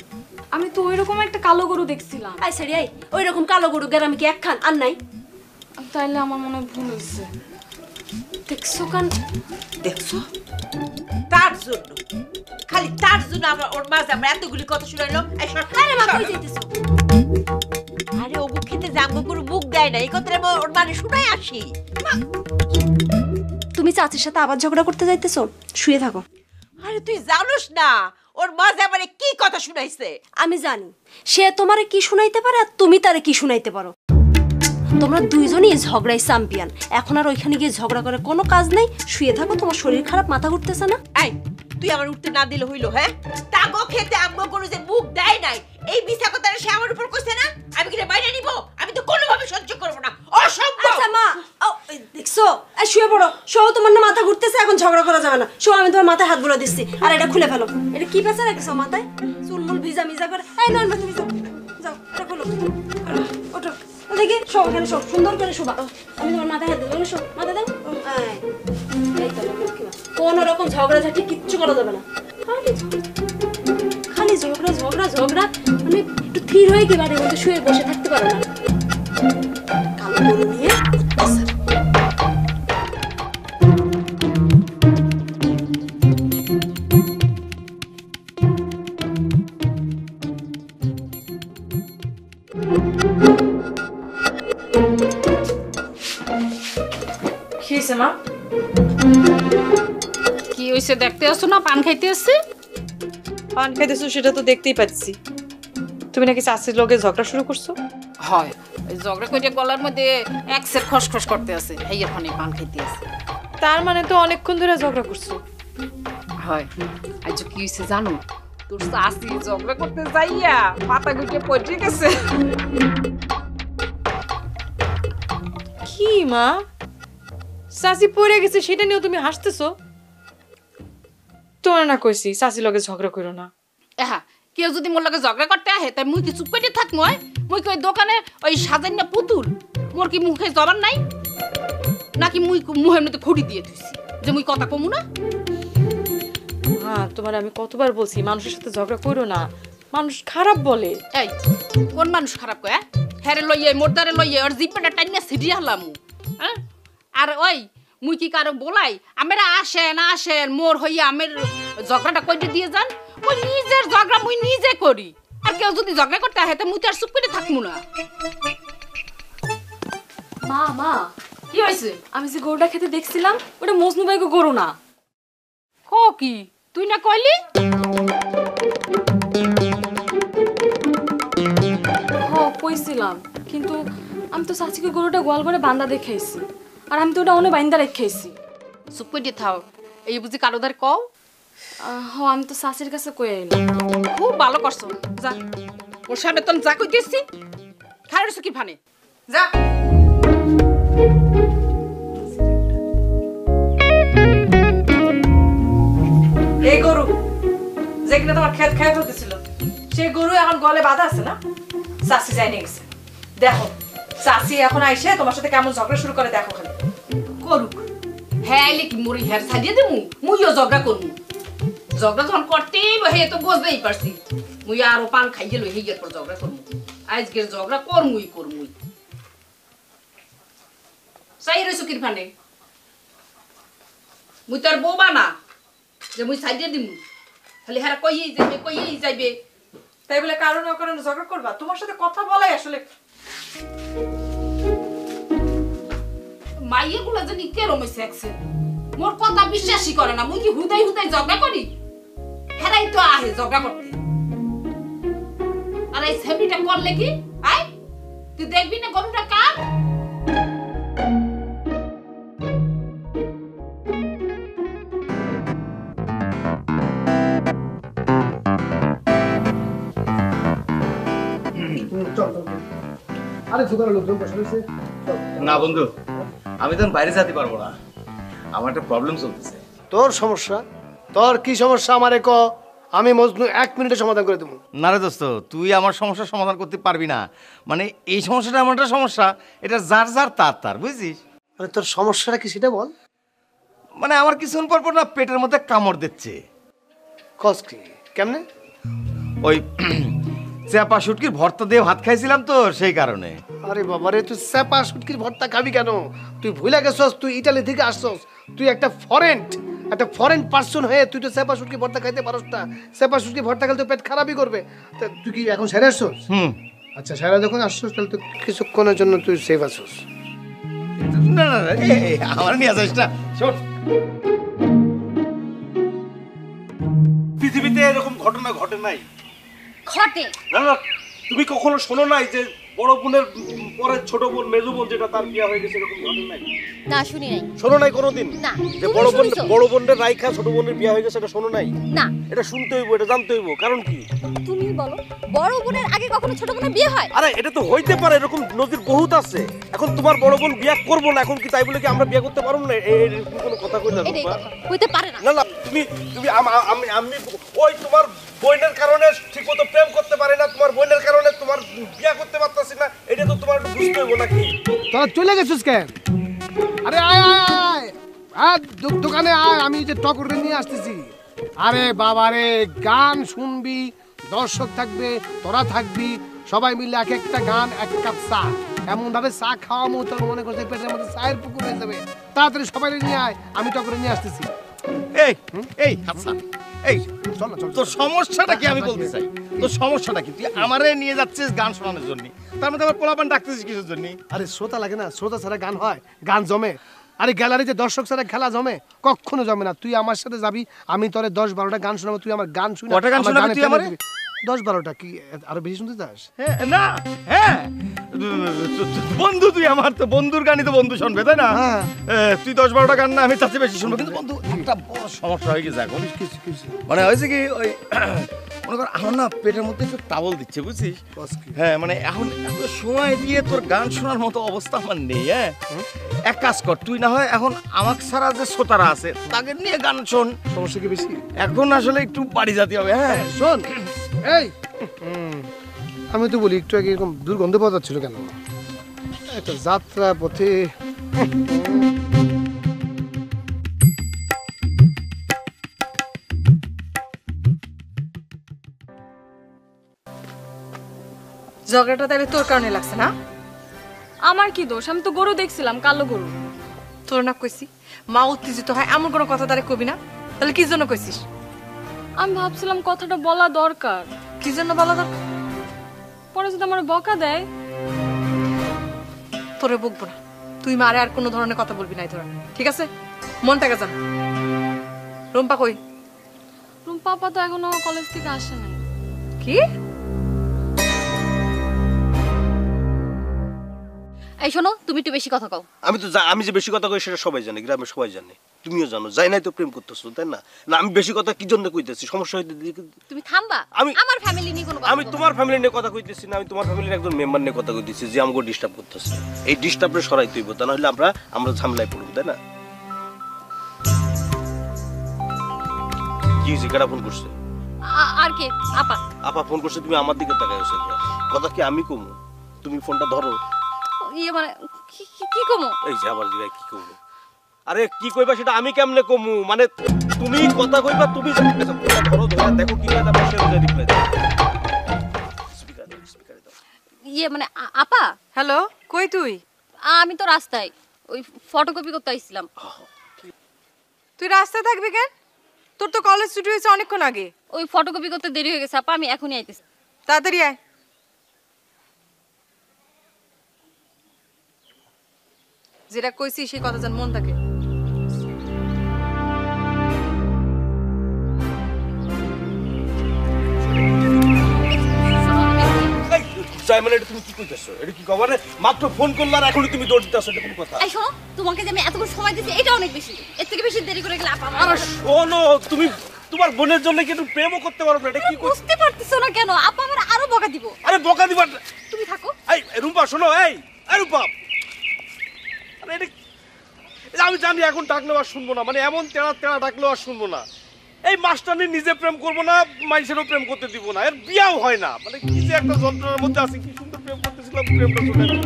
আমি তো ওইরকম একটা কালো গরু দেখছিলাম। আই সারি আই, ওই রকম কালো গরু গ্রামে কি একখান আর নাই? তাইলে আমার মনে হয় ভুল হয়েছে। দেখছো কান? দেখছো? তার জন্য, খালি তার জন্য আমরা ওর মাঝে আমরা এতগুলি কথা শুনাইলো। আরে মা কই যাইতেছো? আরে ও বুক খেতে জামগো করে বুক দেয় না, এই কথাটা ওর মানে শুনাই আসি। তুমি চাচির সাথে আবার ঝগড়া করতে যাইতেছো? শুয়ে থাকো। আরে তুই জানোস না ওর মাঝে আমারে কি কথা শুনাইছে? আমি জানি সে তোমারে কি শুনাইতে পারে আর তুমি তারে কি শুনাইতে পারো। তোমরা দুইজনই ঝগড়াই চ্যাম্পিয়ন। এখন আর ওইখানে গিয়ে ঝগড়া করে কোনো কাজ নেই, শুয়ে থাকো। তোমার শরীর খারাপ, মাথা ঘুরতেছে না? এই তুই আমার উঠতে না দিলে হইলো? হ্যাঁ, তাগো খেতে আমগো গরু যে মুখ দেয় নাই, এই মিছা কথাটা সে আমার উপর কইছে না? আমি কি বাইরে নিব? আমি তো কোনোভাবে সহ্য করব না, অসম্ভব। আচ্ছা মা, দেখছো? এই শুয়ে পড়ো। শো, তোমার না মাথা ঘুরতেছে, এখন ঝগড়া করা যাবে না। শো, আমি তোমার মাথায় হাত বুলো দিচ্ছি, আর এটা খুলে ফেলো। এটা কি পেঁচা রাখছো মাথায়? চুলমুল ভিজা মিজা করে। এই নর্মাল তুমি যাও, যাও এটা খোলো। ওঠো দেখি, শো এখানে, শো সুন্দর করে শোবা। আমি তোমার মাথায় হাত দেবো, শো মাথা দাও। এই তো কোনো রকম ঝগড়াঝাটি কিচ্ছু করা যাবে না। খালি ঝগড়া ঝগড়া ঝগড়া, মানে একটু স্থির হয়ে কি বাড়ির মধ্যে শুয়ে বসে থাকতে পারো না? কালো গরু নিয়ে কি হয়েছে মা? কি হয়েছে দেখতে আসছো না? পান খাইতে আসছে? পান খাইতেছো সেটা তো দেখতেই পাচ্ছি। তুমি নাকি চাষির লগে ঝগড়া শুরু করছো? হয়, ওই ঝগড়া করে গলার মধ্যে এক সের খসখস করতে আছে, এই এখানে পান খাইতে আছে। তার মানে তো অনেকক্ষণ ধরে ঝগড়া করছো। হয়, আজ কি হয়েছে জানো? তোর চাষি ঝগড়া করতে যাইয়া পাতা গুটিয়ে পড়ে গেছে। কি মা, চাষি পড়ে গেছে সেটা নিয়েও তুমি হাসতেছো? তোমার না কইছি চাষির লগে ঝগড়া করো না। হ্যাঁ, কেউ যদি মোর লগে ঝগড়া করতে আহে তাই মুই কি চুপ করে থাকবো? মুই কি ওই দোকানে ওই সাজাই না পুতুল? মোর কি মুখে জবান নাই নাকি? মুই মুখের মধ্যে খুঁড়ি দিয়ে দিছি যে মুই কথা কমু না? হ্যাঁ, তোমার আমি কতবার বলছি মানুষের সাথে ঝগড়া করো না, মানুষ খারাপ বলে। এই কোন মানুষ খারাপ কয়? হ্যারে লইয়ে মোরদারে লইয়ে আর জিব্বাটা টাইনা সিরিয়া হলাম। হ্যাঁ, আর ওই মুই কি কারো বলাই আমরা আসেন আসেন মোর হইয়া আমের ঝগড়াটা কইতে দিয়ে যান? ওই নিজের ঝগড়া মুই নিজে করি। আর কেউ যদি ঝগড়া করতে আহে তা মুই তো আর চুপ করে থাকবো না। মা মা কি হয়েছে? আমি যে গরুটা খেতে দেখছিলাম ওটা মজনু ভাইকে গরু না। ক কি তুই না কইলি? হ কইছিলাম, কিন্তু আমি তো চাচিকে গরুটা গোয়াল করে বান্ধা দেখাইছি, আর আমি তো ওটা অনেক বাইন্দা রেখাইছি। চুপ করে থাও, এই বুঝি কারোদার কও? হ আমি তো চাচির কাছে কই আইলাম। খুব ভালো করছো, যা ওর সামনে তো যা কইতেছি খারাপ কি ফানে যা। এই গরু যে কিনা তোমার খেত খেয়ে ফেলতেছিল, সেই গরু এখন গলে বাঁধা আছে না? চাষি যাই নিয়ে গেছে। দেখো চাষি এখন আইসে তোমার সাথে কেমন ঝগড়া শুরু করে, দেখো খালি। করুক, হ্যাঁ আইলে কি মোর হ্যাঁ ছাড়িয়ে দেবো? মুইও ঝগড়া করবো। ঝগড়া যখন করতেই হে তো বুঝতেই পারছি, মুই আরো পান খাইয়ে লই হেগের পর ঝগড়া করবো। আজকের ঝগড়া করমুই করমুই। চাই রইছো কি ফানে? মুই তো আর বোবা না যে মুই ছাড়িয়ে দিমু। খালি হ্যাঁ কইয়েই যাইবে। তাই বলে কারণ অকারণে ঝগড়া করবা? তোমার সাথে কথা বলাই আসলে মাইয়া গুলা জানি কেরম হইছে, মোর কথা বিশ্বাসই করে না। মুই কি হুদাই হুদাই ঝগড়া করি? হেরাই তো আহে ঝগড়া করতে। আর এই সেমিটা করলে কি আয় তুই দেখবি না গরুটা কার? আরে দোকানের লোকজন বসে রয়েছে। না বন্ধু, আমি তো বাইরে যেতে পারবো না, আমার একটা প্রবলেম চলতেছে। তোর সমস্যা? তোর কি সমস্যা আমারে ক, আমি মজনু 1 মিনিটে সমাধান করে দেবো। না রে দোস্ত, তুই আমার সমস্যার সমাধান করতে পারবি না। মানে এই সমস্যাটা এমন একটা সমস্যা, এটা যার যার তার বুঝছিস? মানে তোর সমস্যাটা কি সেটা বল। মানে আমার কিছুক্ষণ পর পর না পেটের মধ্যে কামড় দিচ্ছে। কস কি কেমনে? ওই চেপা শুটকির ভর্তা দিয়ে ভাত খাইছিলাম তো, সেই কারণে। আরে বাবা রে, তুই চেপা শুটকির ভর্তা খাবি কেন? তুই ভুলে গেছস তুই ইটালি থেকে আসছস। তুই একটা ফরেন পার্সন হয়ে তুই তো চেপা শুটকি ভর্তা খাইতে পারস না। চেপা শুটকি ভর্তা খেলে তো পেট খারাপই করবে। তা তুই কি এখন সেরে আসছস? আচ্ছা সেরা যখন আসছস তাহলে তো কিছুক্ষণের জন্য তুই সেফ আসছস। না না না, আমার নিয়ে আসিস না। শোন, পৃথিবীতে এরকম ঘটনা ঘটে নাই। ঘটে না না, তুমি কখনো শোনো নাই যে বড় বোনের পরে ছোট বোন মেজো বোন যেটা তার বিয়ে হয়ে গেছে, এরকম ঘটে নাই? না শুনি নাই। শোনো নাই কোনোদিন? না। যে বড় বোনের রাইখা ছোট বোনের বিয়ে হয়ে গেছে, এটা শোনো নাই? না। এটা শুনতে হইব, এটা জানতে হইব। কারণ কি? তুমি বলো, বড় বোনের আগে কখনো ছোট বোনের বিয়ে হয়? আরে এটা তো হইতে পারে, এরকম নদীর বহুত আছে। এখন তোমার বড় বোন বিয়ে করবো না, এখন কি তাই বলে কি আমরা বিয়ে করতে পারবো না? এরকম কোনো কথা কইলা এটাই কথা হইতে পারে না। না না, তুমি আমি ওই তোমার বোনের কারণে ঠিকমতো প্রেম করতে পারে না, তোমার বোনের কারণে তোমার বিয়ে করতে পারতাছি না, এটা তো তোমার একটু বুঝতে হইব নাকি? তোরা চলে গেছিস কেন? আরে আয় আয় আয় আয়, দোকানে আয়, আমি যে টকরে নিয়ে আসতেছি। আরে বাবা রে, গান শুনবি, দর্শক থাকবে, তোরা থাকবি, সবাই মিলে এক একটা গান, এক কাপ চা, এমন ভাবে চা খাওয়ামো তোর মনে করছে পেটের মধ্যে চায়ের পুকুর হয়ে যাবে। তাড়াতাড়ি সবাই নিয়ে আয়, আমি টকরে নিয়ে আসতেছি। এই হাসান, এই তোর সমস্যাটা কি আমি বলতে চাই। তোর সমস্যাটা কি? তুই আমারে নিয়ে যাচ্ছিস গান শোনানোর জন্য, তার মধ্যে আবার পোলাপান ডাকতেছিস কিসের জন্য? আরে শ্রোতা লাগে না, শ্রোতা ছাড়া গান হয়? গান জমে? আরে গ্যালারিতে দর্শক ছাড়া খেলা জমে? কখনো জমে না। তুই আমার সাথে যাবি, আমি তোরে 10-12টা গান শোনাবো, তুই আমার গান শুনে কটা গান শোনাবি তুই আমারে? 10-12টা। কি আরো বেশি শুনতে চাস? না, হ্যাঁ বন্ধু, তুই আমার তো বন্ধুর গানই তো বন্ধু শুনবে, তাই না? তুই 10-12টা গান না, আমি তাতে বেশি শুনবো। কিন্তু বন্ধু, একটা বড় সমস্যা হয়ে গেছে এখন। মানে হয়েছে কি, ওই মনে কর আমার না পেটের মধ্যে একটু টাবল দিচ্ছে, বুঝছিস? হ্যাঁ, মানে এখন এত সময় দিয়ে তোর গান শোনার মতো অবস্থা আমার নেই। হ্যাঁ, এক কাজ কর, তুই না হয় এখন আমাকে ছাড়া যে শ্রোতারা আছে তাদের নিয়ে গান শোন। সমস্যা কি বেশি? এখন আসলে একটু বাড়ি যেতে হবে। হ্যাঁ শোন, এই আমি তো বলি, একটু আগে এরকম দুর্গন্ধ পাওয়া যাচ্ছিল কেন? একটা যাত্রা পথে ঝগড়াটা তাহলে তোর কারণে লাগছে না? আমার কি দোষ? আমি তো গরু দেখছিলাম, কালো গরু। তোর না কইছি মা উত্তেজিত হয় এমন কোনো কথা তারে কবি না, তাহলে কি জন্য কইছিস? আমি ভাবছিলাম কথাটা বলা দরকার। কি জন্য বলা দরকার? পরে যদি আমার বকা দেয়? তোরে বকবো না, তুই মারে আর কোনো ধরনের কথা বলবি না এই ধরনের, ঠিক আছে? মন থেকে যান। রুম্পা কই? রুম্পা আপা তো এখনো কলেজ থেকে আসে নাই। কি? এই শোনো, তুমি একটু বেশি কথা কও। আমি যে বেশি কথা কই সেটা সবাই জানে, গ্রামে সবাই জানে, তুমিও জানো। যাই নাই তো প্রেম করতেছো, তাই না? না আমি বেশি কথা কি জন্য কইতেছি? সমস্যা হইতে তুমি থামবা। আমার ফ্যামিলি নিয়ে কোনো কথা আমি তোমার ফ্যামিলি নিয়ে কথা কইতেছি না, আমি তোমার ফ্যামিলির একজন মেম্বার নিয়ে কথা কইতেছি যে আমাকে ডিস্টার্ব করতেছে। এই ডিস্টার্বরে সরাইতে হইব, তা নাহলে আমরা ঝামেলায় পড়ব, তাই না? কি হয়েছে? কেডা ফোন করছে? আর কে? আপা। আপা ফোন করছে, তুমি আমার দিকে তাকায় আছো। কথা কি আমি কমু? তুমি ফোনটা ধরো। ইয়ে মানে কি কমু? এই যে আবার জিগায় কি কমু? আরে কি কইবা সেটা আমি কেমনে কমু? মানে তুমি কথা কইবা, তুমি ধরো, ধরে দেখো কি কথা বসে হয়ে রিপ্লাই দাও। স্পিকারে দাও। ইয়ে মানে আপা। হ্যালো, কই তুই? আমি তো রাস্তায় ওই ফটোকপি করতে আইছিলাম। তুই রাস্তায় থাকবি কেন? তোর তো কলেজ ছুটি হয়েছে অনেকক্ষণ আগে। ওই ফটোকপি করতে দেরি হয়ে গেছে আপা, আমি এখনই আইতেছি। তাড়াতাড়ি আয়। যেটা কইছি সেই কথা যেন মন থাকে। মানে তুমি কি কইতেছো? এটা কি খবর? মাত্র ফোন করলে আর এখনই তুমি দৌড় দিতেছো, এটা কোন কথা? এই শোনো, তোমাকে যে আমি এতক্ষণ সময় দিয়েছি এটা অনেক বেশি, এর থেকে বেশি দেরি করে গেলে আপা। আরে শোনো, তুমি তোমার বোনের জন্য কি একটু প্রেমও করতে পারো না? এটা কি বুঝতে পারতেছো না কেন? আপা আমার আরো বকা দিব। আরে বকা দিবা? তুমি থাকো। এই রুম্পা শোনো, এই রুম্পা, আরে এটা আমি জানি এখন ডাকলেও আর শুনবো না, মানে এমন তেড়া তেড়া ডাকলেও আর শুনবো না। এই মাস্টারনি নিজে প্রেম করবো না, মানুষেরও প্রেম করতে দিব না, এর বিয়াও হয় না। মানে কি যে একটা যন্ত্রণার মধ্যে আছে, কি সুন্দর প্রেম করতেছিলাম, প্রেমটা চলে গেল।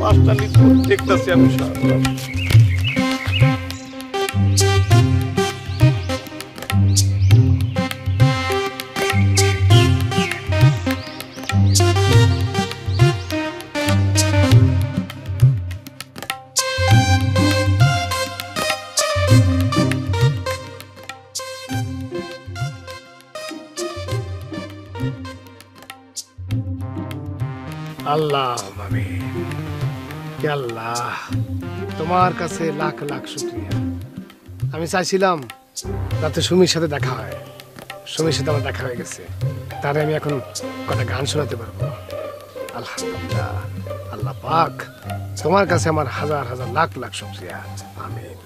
মাস্টারনি তো দেখতেছি আমি সারা। আল্লাহ মামি, আল্লাহ তোমার কাছে লাখ লাখ শুকরিয়া। আমি চাইছিলাম রাতে সুমির সাথে দেখা হয়, সুমির সাথে আমার দেখা হয়ে গেছে, তারে আমি এখন কটা গান শোনাতে পারবো। আলহামদুলিল্লাহ, আল্লাহ পাক তোমার কাছে আমার হাজার হাজার লাখ লাখ শুকরিয়া। আমিন।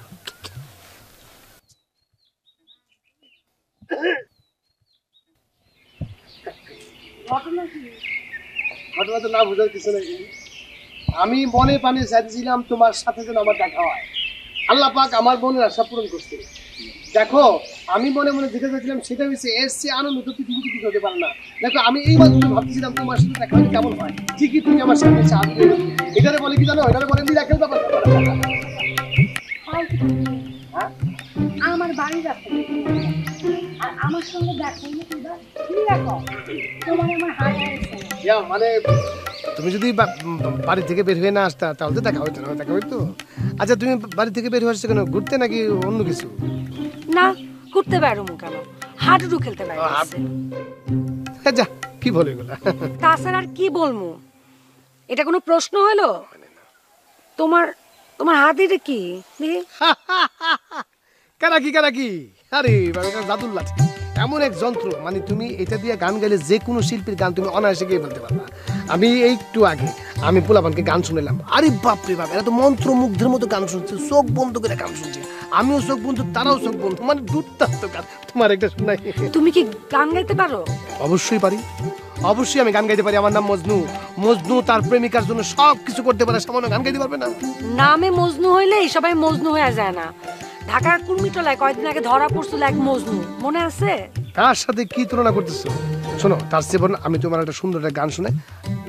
ঘটনা তো না বোঝার কিছু নেই। আমি মনে পানে চাইছিলাম তোমার সাথে যেন আমার দেখা হয়, আল্লাহ পাক আমার মনের আশা পূরণ করছে। দেখো আমি মনে মনে যেটা চাইছিলাম সেটা হয়েছে, এর চেয়ে আনন্দ তো পৃথিবীতে কিছু হতে পারে না। দেখো আমি এই মাত্র ভাবছিলাম তোমার সাথে দেখা হলে কেমন হয়, ঠিকই তুমি আমার সামনে এসে আমি এটারে বলে কি জানো, এটারে বলে মিরাকেল ব্যাপার। আমার বাড়ি যাচ্ছে আর আমার সঙ্গে দেখা হইলে কি রাখো তোমার আমার হাই মানে তুমি যদি বাড়ি থেকে বের হয়ে না আসতা তাহলে তো দেখা হইতো না, দেখা হইতো। আচ্ছা তুমি বাড়ি থেকে বের হয়ে আসছো কেন? ঘুরতে নাকি অন্য কিছু? না, ঘুরতে বেরোমু কেন, হাডুডু খেলতে বেরো। যা কি বলে এগুলা? তাছাড়া আর কি বলমু? এটা কোনো প্রশ্ন হলো? তোমার তোমার হাতে এটা কি? কারাকি কারাকি, আরে জাদুর লাঠি, এমন এক যন্ত্র, মানে তুমি এটা দিয়ে গান গাইলে যে কোনো শিল্পীর গান তুমি অনায়াসে গিয়ে বলতে পারবা। আমি একটু আগে আমি পোলাপানকে গান শুনলাম, আরে বাপরে বাপ, এরা তো মন্ত্রমুগ্ধের মতো গান শুনছে, চোখ বন্ধ করে গান শুনছে, আমিও চোখ বন্ধ, তারাও চোখ বন্ধ, মানে দুর্দান্ত গান। তোমার একটা শোনাই। তুমি কি গান গাইতে পারো? অবশ্যই পারি, অবশ্যই আমি গান গাইতে পারি। আমার নাম মজনু। মজনু তার প্রেমিকার জন্য সব কিছু করতে পারে, সামান্য গান গাইতে পারবে না? নামে মজনু হইলে সবাই মজনু হয়ে যায় না। ঢাকার কুর্মিটলায় কয়েকদিন আগে ধরা পড়ছিল এক মজনু, মনে আছে? কার সাথে কি তুলনা করতেছো? শোনো, তার চেয়ে বরং আমি তোমার একটা সুন্দর একটা গান শুনে,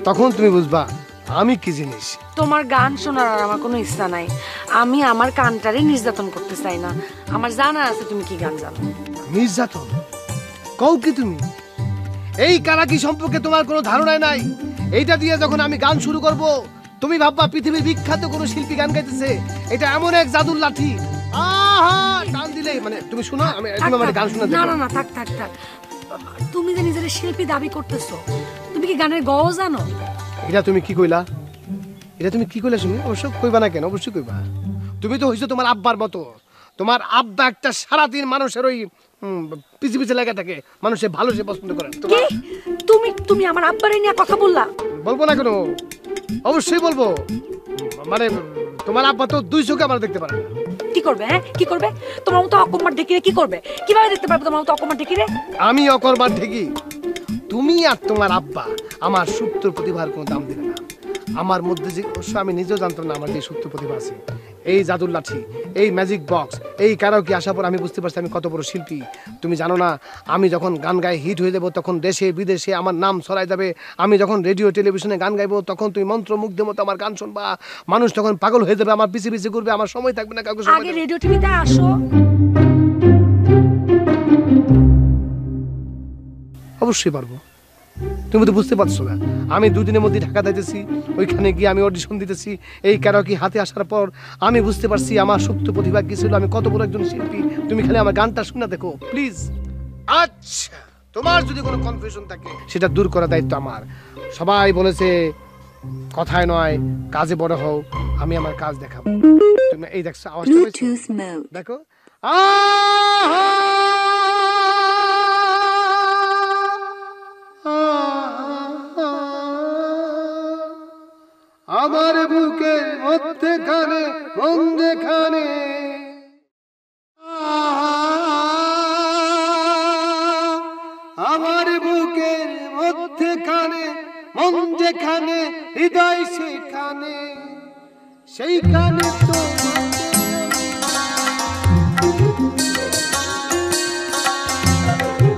তখন তুমি বুঝবা আমি কি জিনিস। তোমার গান শোনার আর আমার কোনো ইচ্ছা নাই। আমি আমার কানটারে নির্যাতন করতে চাই না। আমার জানা আছে তুমি কি গান জানো। নির্যাতন কও কি তুমি? এই কারাকি সম্পর্কে তোমার কোনো ধারণাই নাই। এইটা দিয়ে যখন আমি গান শুরু করব, তুমি ভাববা পৃথিবীর বিখ্যাত কোনো শিল্পী গান গাইতেছে। এটা এমন এক জাদুর লাঠি, আহা টান দিলেই মানে তুমি শোনো, আমি তুমি আমার গান শোনা। না না না, থাক থাক থাক, তুমি যে নিজের শিল্পী দাবি করতেছো, তুমি কি গানের গও জানো? এটা তুমি কি কইলা? এটা তুমি কি কইলা? শুনি অবশ্য কইবা না কেন? অবশ্যই কইবা। তুমি তো হইছো তোমার আব্বার মতো। তোমার আব্বা একটা সারাদিন মানুষের ওই পিছে পিছে লাগা থাকে, মানুষের ভালো সে পছন্দ করে। তুমি আমার আব্বারে নিয়ে কথা বললা? বলবো না কেন, অবশ্যই বলবো। মানে তোমার আব্বা তো 2 চোখে আমার দেখতে পারে না। কি করবে? হ্যাঁ কি করবে? তোমার মতো অকম্মার ঢেকিরে কি করবে? কিভাবে দেখতে পারবে তোমার মতো অকম্মার ঢেকিরে? আমি অকর্মার ঢেকি? তুমি আর তোমার আব্বা আমার সুপ্ত প্রতিভার কোনো দাম দিবে না। আমার মধ্যে যে অবশ্য আমি নিজেও জানতাম না আমার যে সুপ্ত প্রতিভা আছে। এই জাদুর লাঠি, এই ম্যাজিক বক্স, এই কারাওকে আসার পর আমি বুঝতে পারছি আমি কত বড় শিল্পী। তুমি জানো না, আমি যখন গান গায়ে হিট হয়ে যাবো তখন দেশে বিদেশে আমার নাম ছড়াই যাবে। আমি যখন রেডিও টেলিভিশনে গান গাইবো তখন তুমি মন্ত্রমুগ্ধের মতো আমার গান শুনবা। মানুষ তখন পাগল হয়ে যাবে, আমার পিছে পিছে ঘুরবে, আমার সময় থাকবে না কাউকে। আগে রেডিও টিভিতে আসো। অবশ্যই পারবো। তুমি তো বুঝতে পারছো না, আমি 2 দিনের মধ্যে ঢাকা যাইতেছি, ওইখানে গিয়ে আমি অডিশন দিতেছি। এই কারাওকে হাতে আসার পর আমি বুঝতে পারছি আমার সুপ্ত প্রতিভা কি ছিল, আমি কত বড় একজন শিল্পী। তুমি খালি আমার গানটা শুনে দেখো প্লিজ। আচ্ছা, তোমার যদি কোনো কনফিউশন থাকে সেটা দূর করার দায়িত্ব আমার। সবাই বলেছে কথায় নয় কাজে বড় হও, আমি আমার কাজ দেখাবো। তুমি এই দেখছো আওয়াজটা পেয়েছো? দেখো আমার বুকের মধ্যেখানে মন যেখানে, আমার বুকের মধ্যেখানে মন যেখানে, হৃদয় সেখানে, সেইখানে তো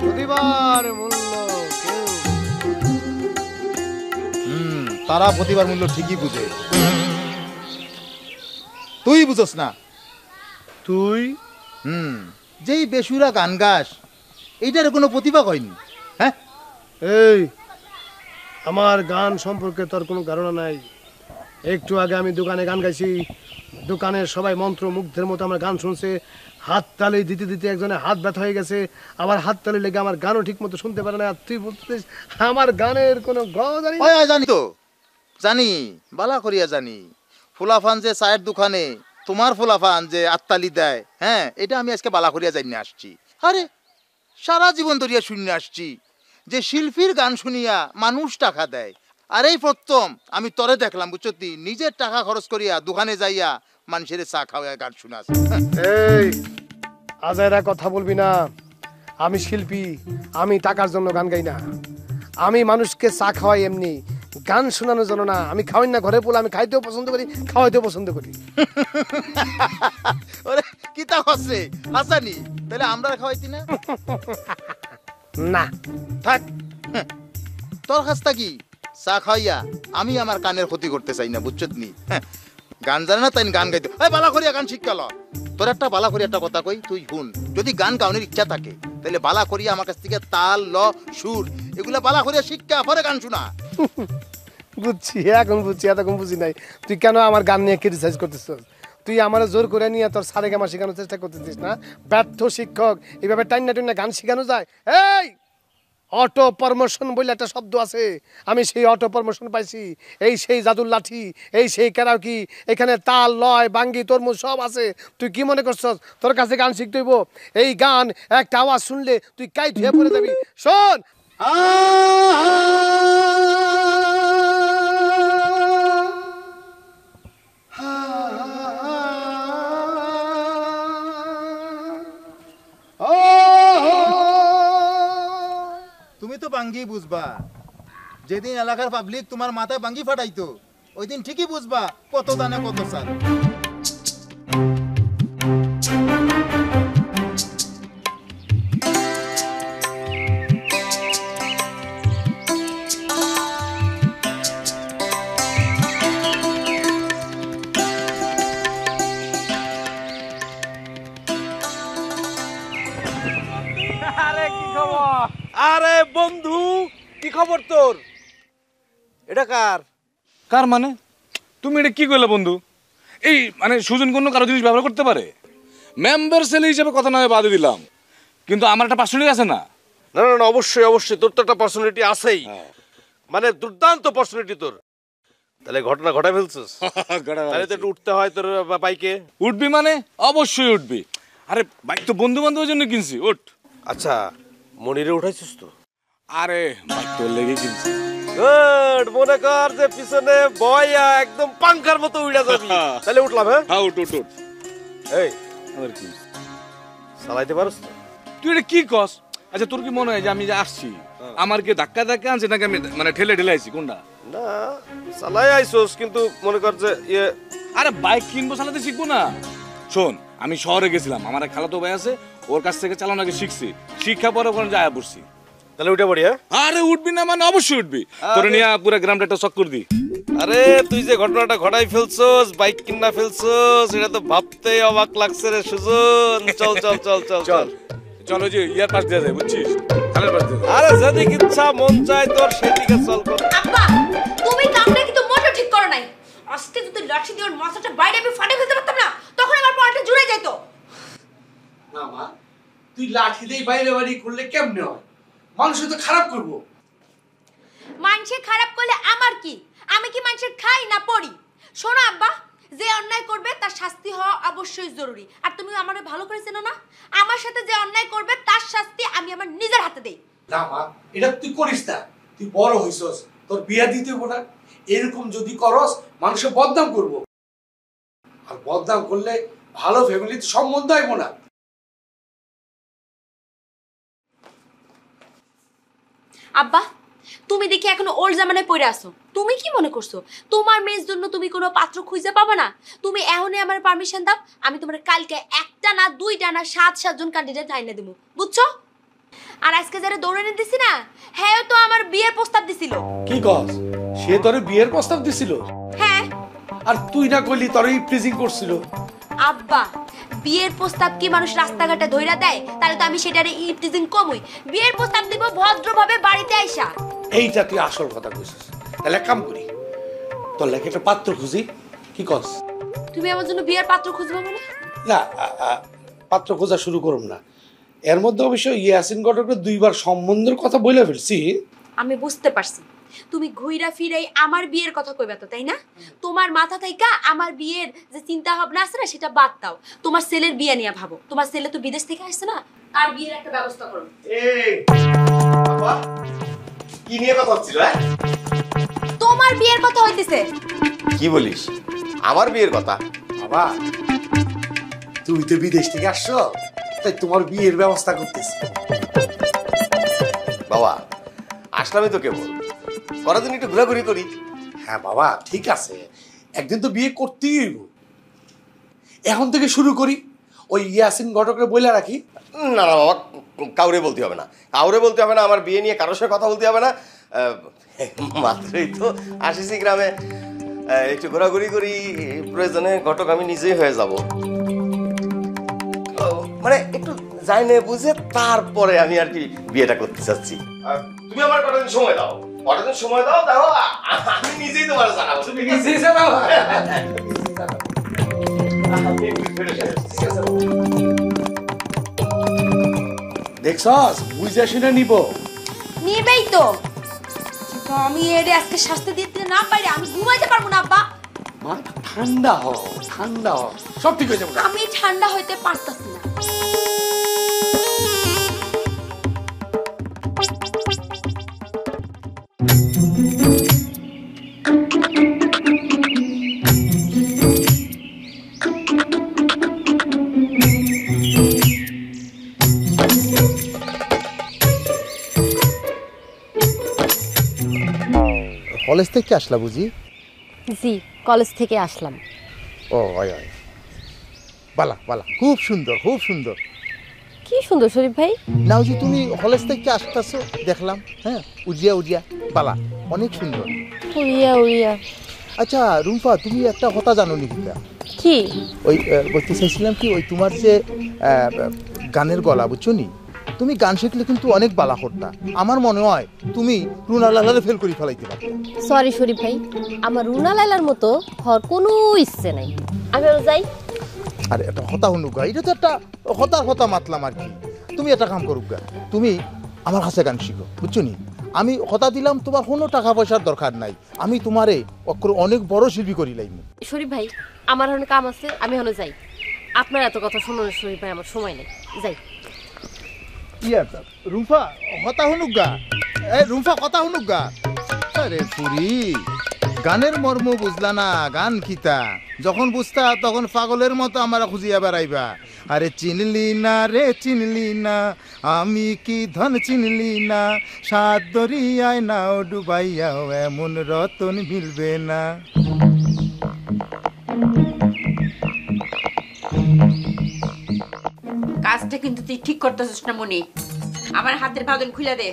প্রতিবার মূল্য তারা প্রতিবার মূল্য ঠিকই বুঝে, তুই বুঝস না। তুই যেই বেসুরা গান গাস, এইটার কোনো প্রতিভা হয়নি। হ্যাঁ, এই আমার গান সম্পর্কে তোর কোনো ধারণা নাই। একটু আগে আমি দোকানে গান গাইছি, দোকানের সবাই মন্ত্রমুগ্ধের মতো আমার গান শুনছে। হাততালি দিতে দিতে একজনের হাত ব্যথা হয়ে গেছে, আবার হাততালি লেগে আমার গানও ঠিক মতো শুনতে পারে না। আর তুই বলছিস আমার গানের কোনো জানি? জানি তো, জানি, বালা করিয়া জানি। ফুলাফান যে চায়ের দোকানে তোমার ফুলাফান যে আত্মালি দেয়, হ্যাঁ, এটা আমি আজকে বালা করিয়া জানি আসছি। আরে সারা জীবন ধরিয়া শুনে আসছি যে শিল্পীর গান শুনিয়া মানুষ টাকা দেয়। আর এই প্রথম আমি তরে দেখলাম, বুঝছো, নিজের টাকা খরচ করিয়া দোকানে যাইয়া মানুষের চা খাওয়া গান শুনাস। এই আজাইরা কথা বলবি না। আমি শিল্পী, আমি টাকার জন্য গান গাই না। আমি মানুষকে চা খাওয়াই এমনি, গান শোনানোর জন্য না। আমি খাওয়াই না ঘরে বলে, আমি খাইতেও পছন্দ করি, খাওয়াইতেও পছন্দ করি। ওরে কি তা হচ্ছে হাসানি, তাহলে আমরা খাওয়াইতি না? না থাক, তোর কাছটা কি চা খাওয়াইয়া আমি আমার কানের ক্ষতি করতে চাই না, বুঝছো নি? গান জানে না তাই গান গাইতে বালা করিয়া গান শিক্ষাল। তোর একটা বালা করিয়া একটা কথা কই, তুই শুন। যদি গান গাওয়ানোর ইচ্ছা থাকে তাহলে বালা করিয়া আমার কাছ থেকে তাল, ল, সুর এগুলা বালা করিয়া শিক্ষা, পরে গান শোনা। বুঝছি, এখন বুঝছি, এতক্ষণ বুঝি নাই। তুই কেন আমার গান নিয়ে ক্রিটিসাইজ করতেছিস? তুই আমার জোর করে নিয়ে তোর সারেগামা শেখানোর চেষ্টা করতেছিস না? ব্যর্থ শিক্ষক, এইভাবে টাইনা টাইনা গান শেখানো যায়? এই অটো প্রমোশন বলে একটা শব্দ আছে, আমি সেই অটো প্রমোশন পাইছি। এই সেই জাদুর লাঠি, এই সেই কারাওকি, এখানে তাল, লয়, বাঙ্গি, তরমুজ সব আছে। তুই কি মনে করছস তোর কাছে গান শিখতে হইব? এই গান একটা আওয়াজ শুনলে তুই কাইট হয়ে পড়ে যাবি। শোন, তুমি তো বাঙ্গি বুঝবা। যেদিন এলাকার পাবলিক তোমার মাথায় বাঙ্গি ফাটাইতো, ওই দিন ঠিকই বুঝবা কত দানে কত সাল। আরে কি খবর? আরে বন্ধু, কি খবর তোর? এটা কার? কার মানে? তুমি এটা কি কইলে বন্ধু? এই মানে সুজন কোনো কারো জিনিস ব্যবহার করতে পারে? মেম্বার সেল হিসেবে কথা নয় বাদে দিলাম, কিন্তু আমার একটা 500 টাকা আছে না, না না না, অবশ্যই অবশ্যই, তোর তো একটা পার্সোনালিটি আছেই, মানে দুর্দান্ত পার্সোনালিটি তোর। তাহলে ঘটনা ঘটায় ফেলছিস, তাহলে তো একটু উঠতে হয় তোর বাইকে। উঠবি মানে? অবশ্যই উঠবি। আরে বাইক তো বন্ধু বান্ধবের জন্য কিনছি, উঠ। আচ্ছা, মনিরে উঠাইছিস তো? আরে বাইক তোর লেগে কিনছি। গুড, মনে কর যে পিছনে বয়া একদম পাঙ্খার মতো উড়া যাবি। তাহলে উঠলাম। হ্যাঁ উঠ উঠ উঠ। এই আবার কি চালাইতে পারছ তো? তুই এটা কি কস? আচ্ছা তোর কি মনে হয় যে আমি যে আসছি আমার কি ধাক্কা ধাক্কা আনছে নাকি আমি মানে ঠেলে ঠেলে আইছি? কোনটা? না চালাই আইছস, কিন্তু মনে কর যে ইয়ে। আরে বাইক কিনবো, চালাতে শিখবো না? শোন, আমি শহরে গেছিলাম, আমার এক খালাতো ভাই আছে, ওর কাছ থেকে চালানো আগে শিখছি, শিক্ষা পরে ওখানে যায় পড়ছি। তাহলে উঠে পড়ি। আরে উঠবি না মানে? অবশ্যই উঠবি। তোরে নিয়ে পুরো গ্রামটা একটা চক্কর দি। আরে তুই যে ঘটনাটা ঘটাই ফেলছস, বাইক কিনা ফেলছস, এটা তো ভাবতে অবাক লাগছে রে সুজন। চল চল চল চল চল চলো, যে ইয়ার পাশ দিয়ে যায়, বুঝছিস? খালের পাশ দিয়ে। আরে যেদিকে ইচ্ছা মন চায় তোর সেদিকে চল। আব্বা তুমি কামটা কিন্তু মোটেও ঠিক করো নাই। আজকে যদি লাঠি দিয়ে ওর মাথাটা বাইরে আমি ফাটে ফেলতে পারতাম না, তখন আমার পড়াটা জুড়ে যেত। না মা, তুই লাঠি দিয়ে বাইরে বাড়ি করলে কেমনে হয়? মানুষ তো খারাপ করবো। মানুষে খারাপ করলে আমার কি? আমি কি মানুষের খাই না পড়ি? শোনো আব্বা, যে অন্যায় করবে তার শাস্তি হওয়া অবশ্যই জরুরি। আর তুমি আমারে ভালো করে চেনো না, আমার সাথে যে অন্যায় করবে তার শাস্তি আমি আমার নিজের হাতে দেই। না মা, এটা তুই করিস না। তুই বড় হইছস, তোর বিয়া দিতে হবো না। এরকম যদি করস মানুষে বদনাম করবো, আর বদনাম করলে ভালো ফ্যামিলিতে সম্বন্ধ হইব না। আব্বা তুমি দেখি এখনো ওল্ড জামানায় পড়ে আসো। তুমি কি মনে করছো তোমার মেয়ের জন্য তুমি কোনো পাত্র খুঁজে পাবে না? তুমি এখনই আমার পারমিশন দাও, আমি তোমার কালকে একটা না দুইটা না 7 জন ক্যান্ডিডেট আইনা দেবো, বুঝছো? আর আজকে যারা দৌড়ানি দিছি না, হ্যাঁ তো আমার বিয়ের প্রস্তাব দিছিল। কি কস? সে তোর বিয়ের প্রস্তাব দিছিল? হ্যাঁ। আর তুই না কইলি তোরই প্রিজিং করছিল? আব্বা বিয়ের প্রস্তাব কি মানুষ রাস্তাঘাটে ধইরা দেয়? তাহলে তো আমি সেটারে ইপটিজিং কমই। বিয়ের প্রস্তাব দিব ভদ্রভাবে বাড়িতে আইসা। এইটা তুই আসল কথা কইছিস। তাহলে এক কাম করি, তোর লাগে একটা পাত্র খুঁজি। কি কস? তুমি আমার জন্য বিয়ের পাত্র খুঁজবে মানে? না, পাত্র খোঁজা শুরু করুম না। এর মধ্যে অবশ্য ইয়াসিন ঘটকের 2 বার সম্বন্ধের কথা বলে ফেলছি। আমি বুঝতে পারছি তুমি ঘুইরা ফিরাই আমার বিয়ের কথা কইবা তো, তাই না? তোমার মাথা থাইকা আমার বিয়ের যে চিন্তা ভাবনা আছে না সেটা বাদ দাও। তোমার ছেলের বিয়ে নিয়ে ভাবো। তোমার ছেলে তো বিদেশ থেকে আসছে না, আর বিয়ের একটা ব্যবস্থা করো। এই বাবা কি নিয়ে কথা হচ্ছিল? তোমার বিয়ের কথা হইতেছে। কি বলিস? আমার বিয়ের কথা? বাবা তুমি তো বিদেশ থেকে আসছো, তাই তোমার বিয়ের ব্যবস্থা করতেছি। বাবা আসলামই তো কেবল, পরের দিন একটু ঘোরাঘুরি করি। হ্যাঁ বাবা ঠিক আছে, একদিন তো বিয়ে করতেই হইব। এখন থেকে শুরু করি। ওই ইয়াসিন ঘটকরে বইলা রাখি। না না বাবা, কাউরে বলতে হবে না, কাউরে বলতে হবে না। আমার বিয়ে নিয়ে কারোর সাথে কথা বলতে হবে না। মাত্রই তো আসিছি গ্রামে, একটু ঘোরাঘুরি করি, প্রয়োজনে ঘটক আমি নিজেই হয়ে যাব। মানে একটু জানে বুঝে তারপরে আমি আর কি বিয়েটা করতে চাচ্ছি। তুমি আমার কটা দিন সময় দাও, কটা দিন সময় দাও, দেখো আমি নিজেই তোমার জানাবো। তুমি নিজেই জানাও। দেখছস, বুঝা শুনে নিব। নিবেই তো, কিন্তু আমি এর আজকে শাস্তি দিতে না পারি আমি ঘুমাইতে পারবো না আব্বা। মা ঠান্ডা হও, ঠান্ডা হও, সব ঠিক হয়ে যাবে। আমি ঠান্ডা হইতে পারতাছি না। কলেজ থেকে আসলা বুঝি? জি কলেজ থেকে আসলাম। ও হয় হয়, বালা বালা, খুব সুন্দর খুব সুন্দর। কি সুন্দর শরীফ ভাই। না যে তুমি কলেজ থেকে আসতেছো দেখলাম, হ্যাঁ উজিয়া উজিয়া, বালা অনেক সুন্দর। উড়িয়া উড়িয়া। আচ্ছা রুম্পা, তুমি একটা কথা জানো নি? কি? ওই বলতে চাইছিলাম কি, ওই তোমার যে গানের গলা বুঝছো নি, তুমি গান শিখলে কিন্তু অনেক বালা করতা। আমার মনে হয় তুমি রুনা লালারে ফেল করে ফেলাইতে পারতে। সরি শরীফ ভাই, আমার রুনা লালার মতো হওয়ার কোনো ইচ্ছে নাই। আমি আর যাই। আরে এটা হতা হনুক গা, এটা তো একটা হতার হতা মাতলাম আর কি। তুমি একটা কাম করুক গা, তুমি আমার কাছে গান শিখো, বুঝছো নি? আমি কথা দিলাম তোমার কোনো টাকা পয়সার দরকার নাই, আমি তোমারে অনেক বড় শিল্পী করি লাইম। শরীফ ভাই আমার এখন কাম আছে, আমি এখন যাই। আপনার এত কথা শুনুন শরীফ ভাই, আমার সময় নেই, যাই। ইয়া রুম্পা কথা শুনুক গা, রুম্পা কথা শুনুক গা। আরে পুরি, গানের মর্ম বুঝলা না, গান খিতা যখন বুঝতা তখন পাগলের মতো আমরা খুঁজিয়া বেড়াইবা। আরে চিনলি না রে চিনলি না, আমি কি ধন চিনলি না, সাত দরিয়ায় নাও ডুবাইয়াও এমন রতন মিলবে না। কাজটা কিন্তু তুই ঠিক করতেছিস না মনি। আমার হাতের বাঁধন খুলে দে,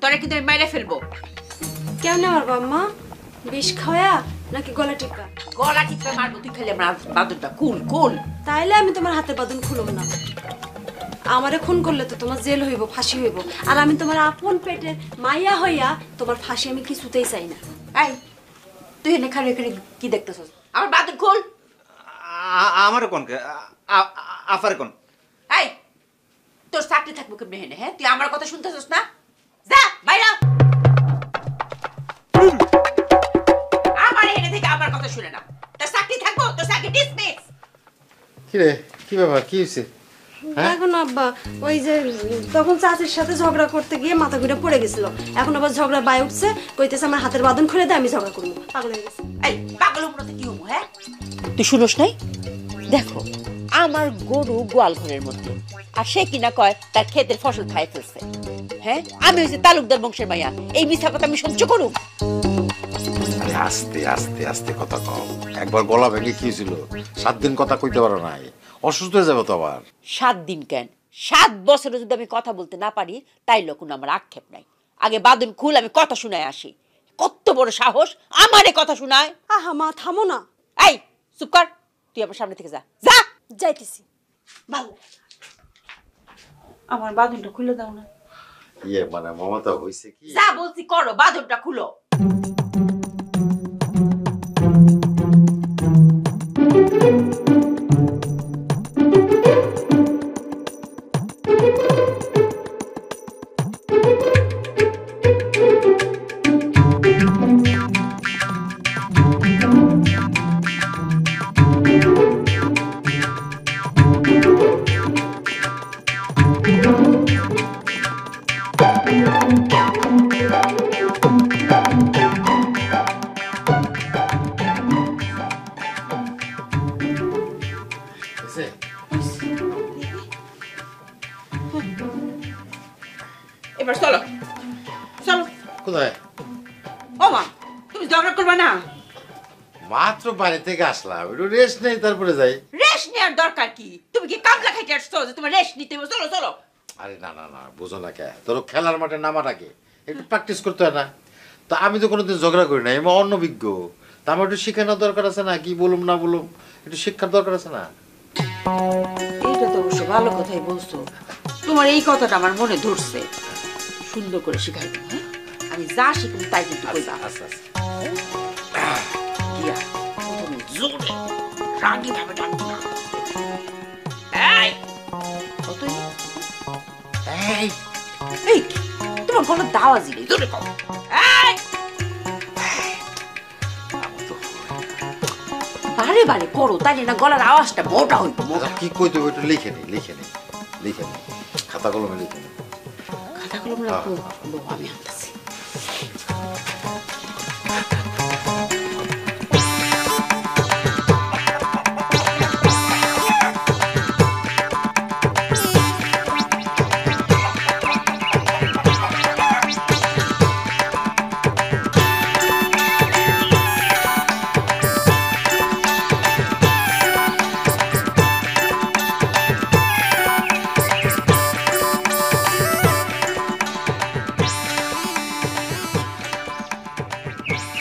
তোরা কিন্তু আমি মাইরে ফেলবো। কেমনে মারবো আম্মা? বিষ খাওয়া নাকি গলা টিপা? গলা টিপা মারবো, তুই খেলে আমার বাঁধনটা খুল খুল। তাইলে আমি তোমার হাতের বাঁধন খুলব না। আমারে খুন করলে তো তোমার জেল হইব, ফাঁসি হইব, আর আমি তোমার আপন পেটের মাইয়া হইয়া তোমার ফাঁসি আমি কিছুতেই চাই না। এই তুই এনে খালি এখানে কি দেখতেছস? আমার বাঁধন খুল। আমার কোন আফার কোন? এই তোর চাকরি থাকবো কেমনে হেনে? হ্যাঁ, তুই আমার কথা শুনতেছস না? যা বাইরে। আমার হেনে থেকে আমার কথা শুনে না, তোর চাকরি থাকবো, তোর চাকরি ডিসমিস। কি রে, কি ব্যাপার, কি হয়েছে? এখন আব্বা ওই যে তখন চাচির সাথে ঝগড়া করতে গিয়ে মাথা ঘুরে পড়ে গেছিল, এখন আবার ঝগড়া বাই উঠছে, কইতেছে আমার হাতের বাঁধন খুলে দে, আমি ঝগড়া করবো। পাগল হয়ে গেছে। এই পাগল উপরতে কি হবো? হ্যাঁ, তুই শুনোস নাই? দেখো আমার গরু গোয়াল ঘরের মধ্যে, আর সে কিনা কয় তার ক্ষেতের ফসল খাই ফেলছে। হ্যাঁ, আমি হচ্ছে তালুকদার বংশের মাইয়া, এই মিথ্যা কথা আমি সহ্য করুম? আরে আস্তে আস্তে আস্তে কথা কও, একবার গলা ভেঙে কি হয়েছিল? 7 দিন কথা কইতে পারো নাই, অসুস্থ হয়ে যাবে তো আবার। 7 দিন কেন, 7 বছরে যদি আমি কথা বলতে না পারি তাইলে কোনো আমার আক্ষেপ নাই। আগে বাদন খুল, আমি কথা শুনায় আসি। কত বড় সাহস আমারে কথা শুনায়! আহা মা থামো না। এই চুপ কর, তুই আমার সামনে থেকে যা। যা। যাইতেছি। ভালো, আমার বাদনটা খুলে দাও না। ইয়ে মানে মমতা হইছে কি? যা বলছি করো, বাদনটা খুলো। এবার চলো চলো। কোথায়? ও মা, তুমি ঝগড়া করবে না? মাত্র বাড়ি থেকে আসলাম, একটু রেস্ট নেই তারপরে যাই। রেস্ট নেওয়ার দরকার কি? তুমি কি কামলা খাইতে আসছো যে তোমার রেস্ট নিতে হবে? চলো চলো। আরে না না না, বুঝো না কে, তোর খেলার মাঠে নামাটাকে একটু প্র্যাকটিস করতে হয় না? তো আমি তো কোনোদিন ঝগড়া করি না, আমি অনভিজ্ঞ, তা আমার একটু শেখানোর দরকার আছে না? কি বলুম না বলুম, একটু শিক্ষার দরকার আছে না? এইটা তো অবশ্য ভালো কথাই বলছো, তোমার এই কথাটা আমার মনে ধরছে। সুন্দর করে শিখাই দেবো। হ্যাঁ, আমি যা শিখবো তাই কিন্তু কইবা। আচ্ছা আচ্ছা। দিয়া প্রথমে জোরে রাগি ভাবে টানবো না। এই কতই এই এই তোমার গলার দাওয়াজি নেই, জোরে কও। এই বারে বারে করো, তাইলে না গলার আওয়াজটা মোটা হইতো। আচ্ছা কি কই দেবো, একটু লিখে নি লিখে নি লিখে নি, খাতা কলমে লিখে নি। খাতা কলম রাখো, আমি আনতেছি।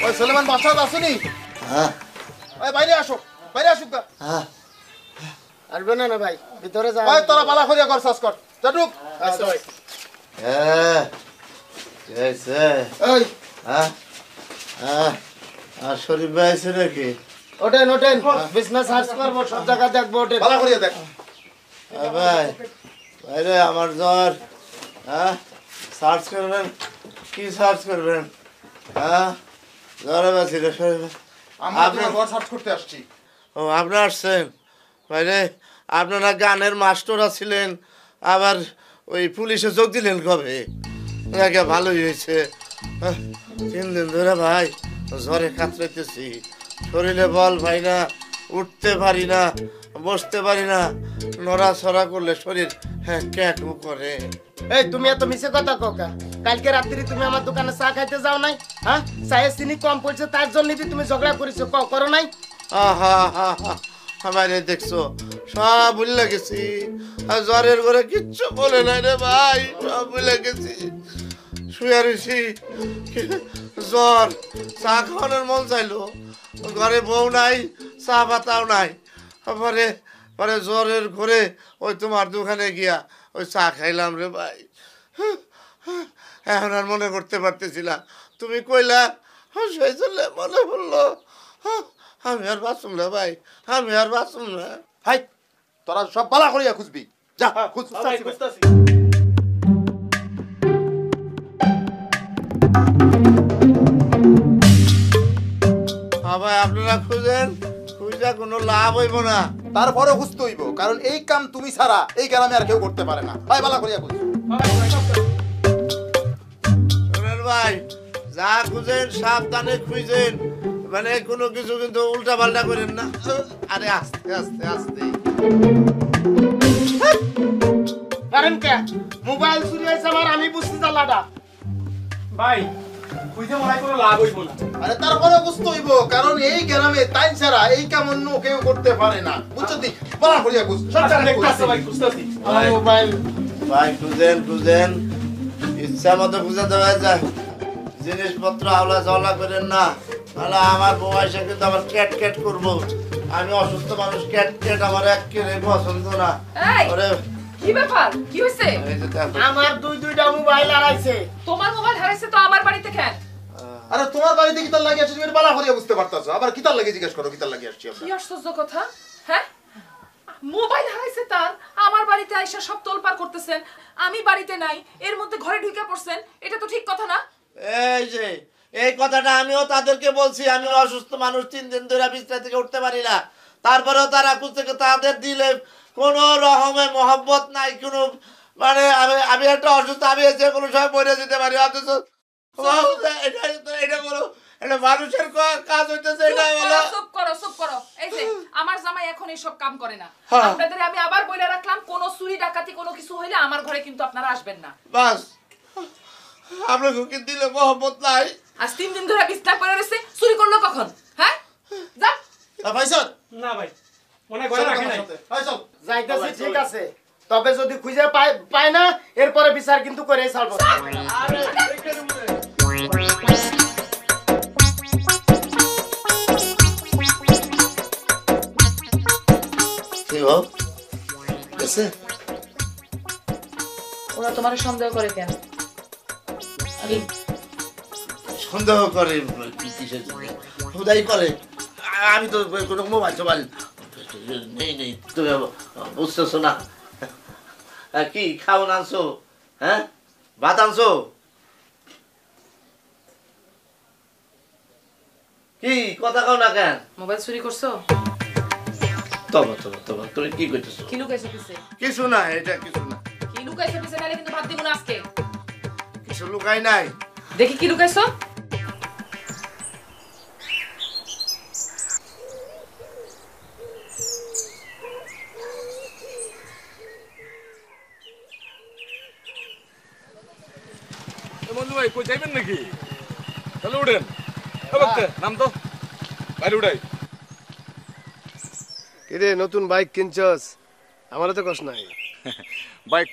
ওই সুলেমান বাসাত আসুনি? হ্যাঁ। ওই বাইরে আসো, বাইরে আসুক গা। হ্যাঁ। আসবে না না ভাই, ভিতরে যা। ওই তোরা পালা করিয়া কর, সাস কর, যা ঢুক। হ্যাঁ কি হয়েছে? এই হ্যাঁ হ্যাঁ, আর শরীফ ভাই আছে নাকি? ওঠেন ওঠেন, বিজনেস সার্চ করবো, সব জায়গা দেখবো, ওঠেন। পালা করিয়া দেখ। ভাই বাইরে আমার জ্বর। হ্যাঁ সার্চ করবেন কি সার্চ করবেন? হ্যাঁ ঘরে আছি রে শরীফ। আপনার ঘর সার্চ করতে আসছি। ও আপনি আসছেন ভাইরে? আপনারা গানের মাস্টাররা ছিলেন, আবার ওই পুলিশে যোগ দিলেন কবে? নাকি ভালোই হয়েছে। 3 দিন ধরে ভাই জ্বরে কাতরাইতেছি, শরীরে বল ভাই না, উঠতে পারি না, বসতে পারি না, নড়াচড়া করলে শরীর ক্যাটু করে। এই তুমি এত মিছে কথা কোকা? কালকে রাত্রি তুমি আমার দোকানে চা খাইতে যাও নাই? হ্যাঁ, চায়ে চিনি কম পড়ছে তার জন্য তুমি ঝগড়া করেছো, করো নাই? আমারে দেখছো সব ভুলে গেছি, আর জ্বরের ঘরে কিচ্ছু বলে নাই রে ভাই, সব ভুলে গেছি। শুয়ে রয়েছি, জ্বর, চা খাওয়ানোর মন চাইলো, ঘরে বউ নাই, চা পাতাও নাই। পরে পরে জ্বরের ঘরে ওই তোমার দোকানে গিয়া ওই চা খাইলাম রে ভাই। এখন আর মনে করতে পারতেছিলাম, তুমি কইলা সেই জন্য মনে পড়লো। আমি আর বাঁচুম না ভাই, আমি আর বাঁচুম না। হাই, তোরা সব বালা করিয়া খুঁজবি, যা খুঁজ। ভাই আপনারা খুঁজেন, খুঁজা কোনো লাভ হইব না। তারপরে খুঁজতে হইব, কারণ এই কাম তুমি ছাড়া এই গ্রামে আর কেউ করতে পারে না। ভাই বালা করিয়া খুঁজ। শোনেন ভাই, যা খুঁজেন সাবধানে খুঁজেন, মানে কোনো কিছু কিন্তু উল্টা পাল্টা করেন না। আরে আস্তে আস্তে আস্তে। কারণ কে মোবাইল চুরি হয়েছে আমার, আমি বুঝতে চালাটা ভাই খুঁজে মনে হয় কোনো লাভ হইব না। আরে তারপরে বুঝতে হইব, কারণ এই গ্রামে তাই ছাড়া এই কাম অন্য কেউ করতে পারে না। বুঝছো তুই? বালা করিয়া খুঁজ। ভাই খুঁজতেছি। মোবাইল ভাই খুঁজেন খুঁজেন, ইচ্ছা মতো খুঁজে দেওয়া যায়। জিনিসপত্র আওলা ঝাওলা করেন না, তাহলে আমার বউ এসে কিন্তু আমার ক্যাট ক্যাট করবো। আমি অসুস্থ মানুষ, ক্যাট ক্যাট আমার একেবারে পছন্দ না। ওরে কি ব্যাপার, কি হইছে? আমার দুইটা মোবাইল হারাইছে। তোমার মোবাইল হারাইছে তো আমার বাড়িতে কেন? আরে তোমার বাড়িতে কি তার লাগি আসছে তুমি বালা করিয়া বুঝতে পারতাছো, আবার কি তার লাগি জিজ্ঞেস করো কি তার লাগি আসছি আমরা। কি আশ্চর্য কথা, হ্যাঁ? মোবাইল হারাইছে তার, আমার বাড়িতে আইসা সব তোলপাড় করতেছেন, আমি বাড়িতে নাই, এর মধ্যে ঘরে ঢুকে পড়ছেন, এটা তো ঠিক কথা না। এই যে এই কথাটা আমিও তাদেরকে বলছি, আমি অসুস্থ মানুষ, 3 দিন ধরে বিছানা থেকে উঠতে পারি না, তারপরেও তারা খুঁজতে, তাদের দিলে কোনো রকমের মহব্বত নাই, কোনো মানে আমি একটা অসুস্থ, আমি এসে কোনো সময় মরে যেতে পারি, অথচ এটা বলো, এটা মানুষের কাজ হইতেছে। এটা বলো, চুপ করো চুপ করো। এই যে আমার জামাই এখন এইসব কাম করে না, হ্যাঁ। আপনাদের আমি আবার বলে রাখলাম, কোনো চুরি ডাকাতি কোনো কিছু হইলে আমার ঘরে কিন্তু আপনারা আসবেন না। বাস আপনাকে কি দিলে মহব্বত নাই? আজ 3 দিন ধরে বিছনা পড়ে রইছে, চুরি করলো কখন? হ্যাঁ যা ভাই স্যার। না ভাই মনে করে রাখি নাই। ভাই চল যাইতেছি, ঠিক আছে, তবে যদি খুঁজে পায় না এরপরে বিচার কিন্তু করেই ছাড়বো। ওরা তোমার সন্দেহ করে কেন? সন্দেহ করে কিসের জন্য? খুদাই করে, আমি তো কোনো মোবাইল টোবাইল নেই নেই, তুমি বুঝতেছো না। কি খাওয়ান আনছো? হ্যাঁ, ভাত আনছো? কি কথা কও না কেন? মোবাইল চুরি করছো? তবা তবা তবা, তুমি কি করতেছো? কি লুকাইছো পিছে? কিছু না, এটা কিছু না। কি লুকাইছো পিছে, নালে কিন্তু ভাত দিব না আজকে। কিছু লুকাই নাই। দেখি কি লুকাইছো। বন্ধু ভাই কই যাইবেন নাকি? তাহলে উঠেন, নাম তো বাইরে উঠাই। কিরে নতুন বাইক কিনছস? আমারও তো কষ্ট নাই। ভাই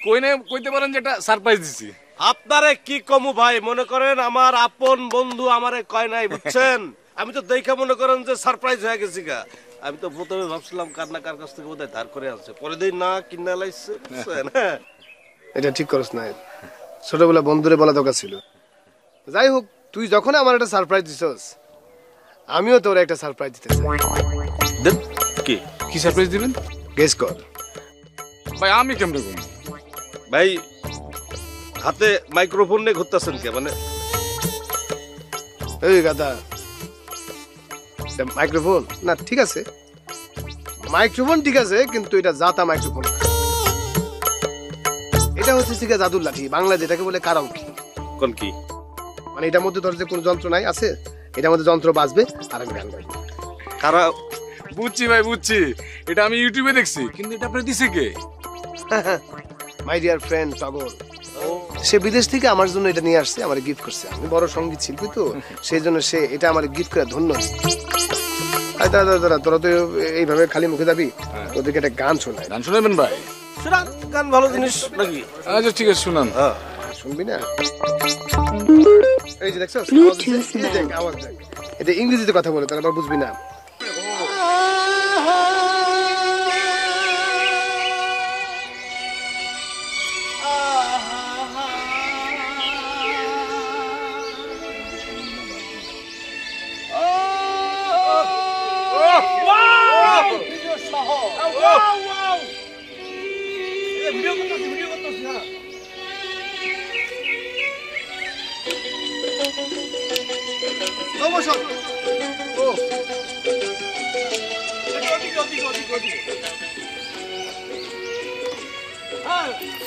কইতে পারেন যে একটা সারপ্রাইজ দিছি। আপনারে কি কমু ভাই, মনে করেন আমার আপন বন্ধু আমারে কয় নাই, বুঝছেন? আমি তো দেখা মনে করেন যে সারপ্রাইজ হয়ে গেছি গা। আমি তো প্রথমে ভাবছিলাম কার না কার কাছ থেকে বোধহয় ধার করে আনছে, পরে দেই না কিনা লাইছে, বুঝছেন? এটা ঠিক করস না, ছোটবেলা বন্ধুরে বলা দরকার ছিল। যাই হোক, তুই যখন আমার একটা সারপ্রাইজ দিছস, আমিও তোর একটা সারপ্রাইজ দিতে চাই। দেন কি সারপ্রাইজ দিবেন? গেস কর। ভাই আমি কেমনে বলবো? ভাই হাতে মাইক্রোফোন নিয়ে ঘুরতেছেন কে? মানে এই গাদা, মাইক্রোফোন না, ঠিক আছে মাইক্রোফোন ঠিক আছে, কিন্তু এটা জাতা মাইক্রোফোন। এটা হচ্ছে ঠিক আছে জাদুর লাঠি, বাংলা যেটাকে বলে কারাওকি। কোন কি? মানে এটার মধ্যে ধর যে কোনো যন্ত্র নাই আছে, এটার মধ্যে যন্ত্র বাজবে আর আমি গান গাইবো। কারা? বুঝছি ভাই বুঝছি, এটা আমি ইউটিউবে দেখছি, কিন্তু এটা আপনার দিছে কে? মাই ডিয়ার ফ্রেন্ড টগর, সে বিদেশ থেকে আমার জন্য এটা নিয়ে আসছে, আমার গিফট করছে। আমি বড় সঙ্গীত শিল্পী তো, সেই জন্য সে এটা আমার গিফট করে ধন্য। দাদা তোরা তো এইভাবে খালি মুখে যাবি, তোদেরকে একটা গান শোনায়। গান শোনাবেন ভাই? গান ভালো জিনিস নাকি? আচ্ছা ঠিক আছে, শুনান। শুনবি না? এই যে দেখছো আওয়াজ দেখ, এটা ইংরেজিতে কথা বলে, তারা আবার বুঝবি না।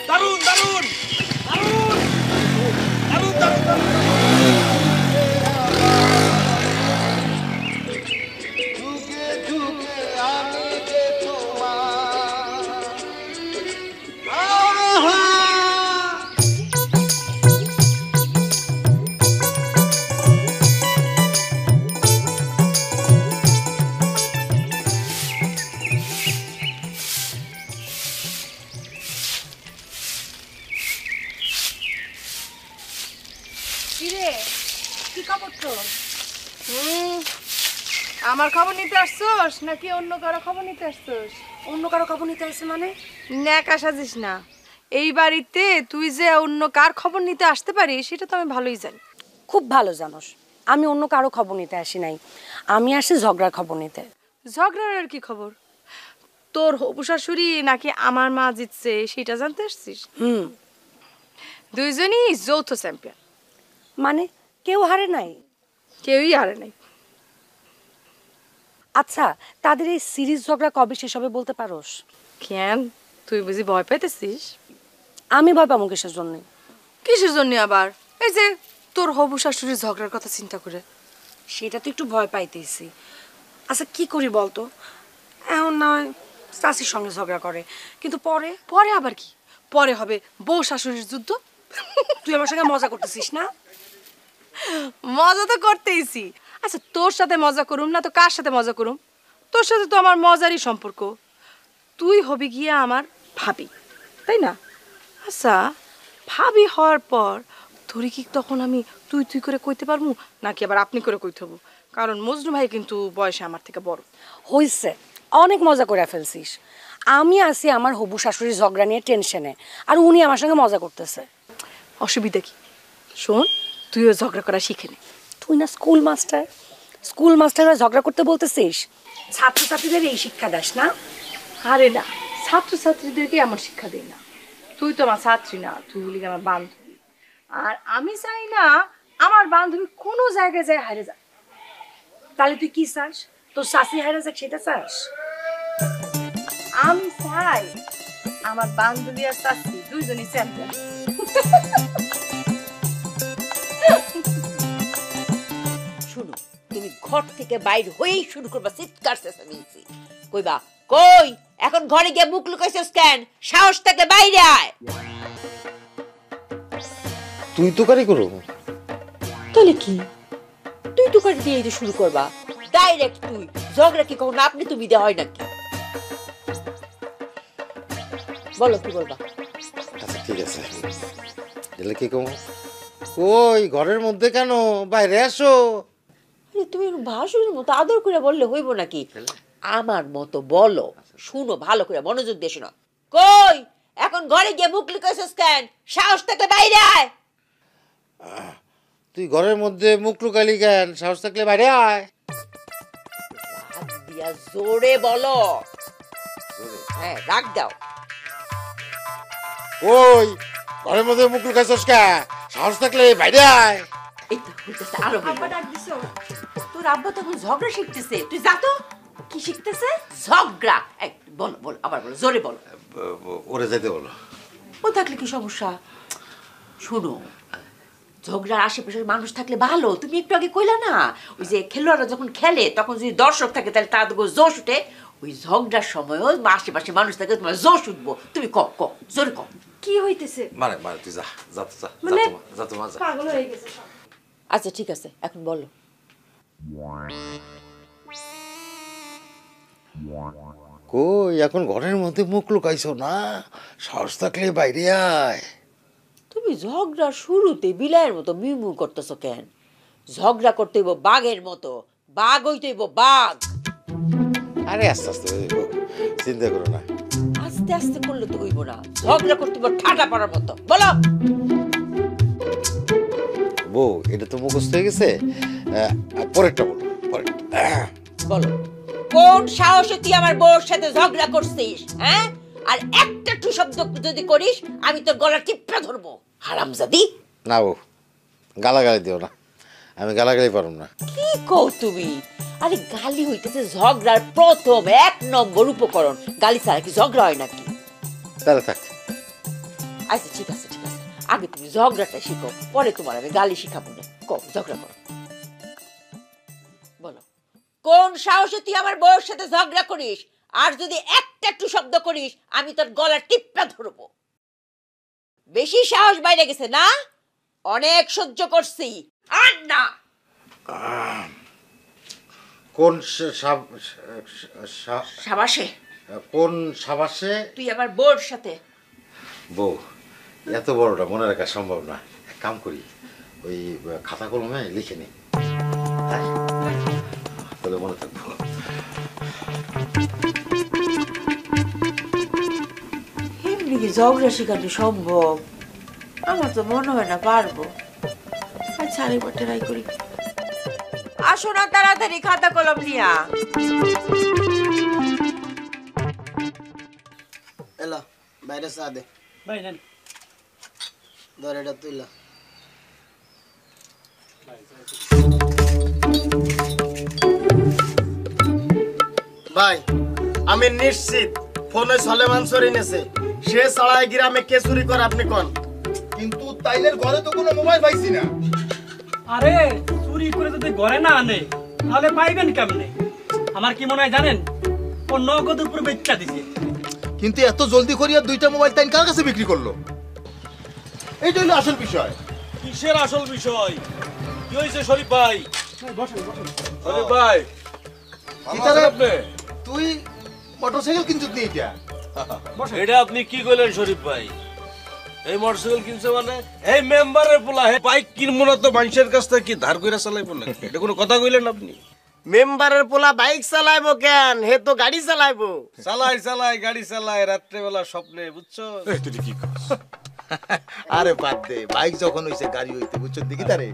দারুন দারুন দারুন দারুন দারুন। আমার খবর নিতে আসছোস নাকি অন্য কারো খবর নিতে আসছোস? অন্য কারো খবর নিতে আসছে মানে? ন্যাকা সাজিস না, এই বাড়িতে তুই যে অন্য কার খবর নিতে আসতে পারিস সেটা তো আমি ভালোই জানি। খুব ভালো জানোস, আমি অন্য কারো খবর নিতে আসি নাই, আমি আসি ঝগড়ার খবর নিতে। ঝগড়ার আর কি খবর? তোর হবু শাশুড়ি নাকি আমার মা জিতছে সেটা জানতে আসছিস? দুইজনই যৌথ চ্যাম্পিয়ন। মানে কেউ হারে নাই? কেউই হারে নাই। আচ্ছা, তাদের এই সিরিজ ঝগড়া কবে শেষ হবে বলতে পারোস? কেন, তুই বুঝি ভয় পাইতেছিস? আমি ভয় পাবো কিসের জন্য? কিসের জন্য আবার? এই যে তোর হবু শাশুড়ির ঝগড়ার কথা চিন্তা করে। সেটা তো একটু ভয় পাইতেছি। আচ্ছা কি করি বলতো, এখন নয় চাষির সঙ্গে ঝগড়া করে, কিন্তু পরে পরে আবার কি? পরে হবে বউ শাশুড়ির যুদ্ধ। তুই আমার সঙ্গে মজা করতেছিস না? মজা তো করতেইছি। আচ্ছা তোর সাথে মজা করুম না তো কার সাথে মজা করুম? তোর সাথে তো আমার মজারই সম্পর্ক। তুই হবি গিয়া আমার ভাবি, তাই না? আচ্ছা ভাবি হওয়ার পর তোরে কি তখন আমি তুই তুই করে কইতে পারবো নাকি আবার আপনি করে কইতে হবো? কারণ মজনু ভাই কিন্তু বয়সে আমার থেকে বড়। হইছে, অনেক মজা করে ফেলছিস। আমি আছি আমার হবু শাশুড়ির ঝগড়া নিয়ে টেনশনে, আর উনি আমার সঙ্গে মজা করতেছে। অসুবিধা কি? শোন, তুইও ঝগড়া করা শিখে নে। তুই না স্কুল মাস্টার, স্কুল মাস্টাররা ঝগড়া করতে বলতেছিস? ছাত্রছাত্রীদের এই শিক্ষা দাস না? আরে না, ছাত্রছাত্রীদেরকে আমার শিক্ষা দেই না। তুই তো আমার ছাত্রী না, তুই হলি আমার বান্ধবী। আর আমি চাই না আমার বান্ধবী কোনো জায়গায় যায় হারে যা। তাহলে তুই কি চাস? তোর শাশি হারে যাক সেটা চাস? আমি চাই আমার বান্ধবী আর শাশি দুইজনই চ্যাম্পিয়ন। শুনো, তুমি ঘর থেকে বাইর হয়েই শুরু করবা চিৎকার চেঁচামেচি। কইবা কই এখন ঘরে গিয়ে মুখ লুকাইছস কেন? সাহস থাকলে বাইরে আয়। তুই তো কারি করো তাহলে কি তুই তো করে দিয়ে শুরু করবা? ডাইরেক্ট তুই। ঝগড়া কি কখনো আপনি তুমি দেওয়া হয় নাকি? বলো কি বলবা? আচ্ছা ঠিক আছে, দিলে কি কম? ওই ঘরের মধ্যে কেন, বাইরে আসো। তুমি ভাসুরের মতো আদর করে বললে হইব নাকি? আমার মতো বলো, শুনো ভালো করে, মনোযোগ দিয়ে শোনো। কই এখন ঘরে গিয়ে মুখ লুকাইছস কেন? সাহস থাকলে বাইরে আয়। তুই ঘরের মধ্যে মুখ লুকাইলি কেন? সাহস থাকলে বাইরে আয়। দিয়া জোরে বলো। হ্যাঁ রাগ দাও। ওই ঘরের মধ্যে মুখ লুকাইছস কে? সাহস থাকলে বাইরে আয়। এই তো হইতেছে আরো আব্বা ডাক দিছো। তোর আব্বা তখন ঝগড়া শিখতেছে, তুই যা তো। কি শিখতেছে? ঝগড়া। এই বল বল আবার বল, জোরে বল। ওরে যেতে বলো। ও থাকলে কি সমস্যা? শুনো, ঝগড়ার আশেপাশের মানুষ থাকলে ভালো। তুমি একটু আগে কইলা না, ওই যে খেলোয়াড়রা যখন খেলে তখন যদি দর্শক থাকে তাহলে তাদের জোশ উঠে। ওই ঝগড়ার সময়ও আশেপাশে মানুষ থাকে, তোমার জোশ উঠবো। তুমি ক ক জোরে ক। কি হইতেছে? মানে তুই যা যা তো যা মানে যা তো যা। পাগল হয়ে গেছে। আচ্ছা ঠিক আছে, এখন বলো। কই এখন ঘরের মধ্যে মুখ লুকাইছো না? সাহস থাকলে বাইরে আয়। তুমি ঝগড়া শুরুতে বিলাইয়ের মতো মিমু করতেছো কেন? ঝগড়া করতে হইব বাঘের মতো, বাঘ হইতে হইব বাঘ। আরে আস্তে আস্তে চিন্তা করো না। আস্তে আস্তে করলে তো হইব না, ঝগড়া করতে হইব ঠাটা পড়ার মতো। বলো। বউ এটা তো মুখস্থ হয়ে গেছে, পরেরটা বলো। বলো, কোন সাহসে তুই আমার বউর সাথে ঝগড়া করছিস? হ্যাঁ, আর একটা টু শব্দ যদি করিস আমি তোর গলা টিপে ধরবো, হারামজাদি। না বউ, গালাগালি দিও না, আমি গালাগালি পারব না। কি কও তুমি? আরে গালি হইতেছে ঝগড়ার প্রথম 1 নম্বর উপকরণ। গালি ছাড়া কি ঝগড়া হয় নাকি? তাহলে থাক। আচ্ছা ঠিক আছে ঠিক আছে, আগে তুমি ঝগড়াটা শিখো, পরে তোমার আমি গালি শিখাবো না। কও, ঝগড়া করো। বলো, কোন সাহসে তুই আমার বউয়ের সাথে ঝগড়া করিস? আর যদি একটা একটু শব্দ করিস আমি তোর গলা টিপা ধরবো। বেশি সাহস বাইরে গেছে না? অনেক সহ্য করছি, আর না। কোন সাবাসে? কোন সাবাসে তুই আমার বউর সাথে? বউ, এত বড়টা মনে রাখা সম্ভব না। এক কাম করি, ওই খাতা কলমে লিখে নি, তাহলে মনে থাকবো। এমনি কি ঝগড়া শেখানো সম্ভব? আমার তো মনে হয় না পারবো। আচ্ছা আরেকবার ট্রাই করি। আসো না তাড়াতাড়ি খাতা কলম নিয়া। এলা বাইরে চা দে। ভাই নেন। ধর এটা তুইলা। ভাই আমি নিশ্চিত ফোনে সলেমান সরি নেছে, সে ছাড়াই গ্রামে কে চুরি করে আপনি কোন? কিন্তু তাইলের ঘরে তো কোনো মোবাইল পাইছি না। আরে চুরি করে যদি ঘরে না আনে তাহলে পাইবেন কেমনে? আমার কি মনে হয় জানেন, ও নগদের উপর বেচা দিছে। কিন্তু এত জলদি করিয়া 2টা মোবাইল তাই কার কাছে বিক্রি করলো? এইটা হলো আসল বিষয়। কিসের আসল বিষয়? কি হয়েছে শরীফ ভাই? বসেন বসেন। শরীফ ভাই, তুই মোটরসাইকেল কিনছিস নি? এটা আপনি কি কইলেন শরীফ ভাই? এই মোটরসাইকেল কিনছে মানে এই মেম্বারের পোলা হে বাইক কিনবো না তো মানুষের কাছ থেকে কি ধার কইরা চালাইবো না? এটা কোনো কথা কইলেন আপনি? মেম্বারের পোলা বাইক চালাইবো কেন? হে তো গাড়ি চালাইবো। চালাই গাড়ি চালায় রাত্রে বেলা স্বপ্নে, বুঝছো? তুই কি করিস? আরে বাদ দে, বাইক যখন হইছে গাড়ি হইতে, বুঝছো দেখি তারে।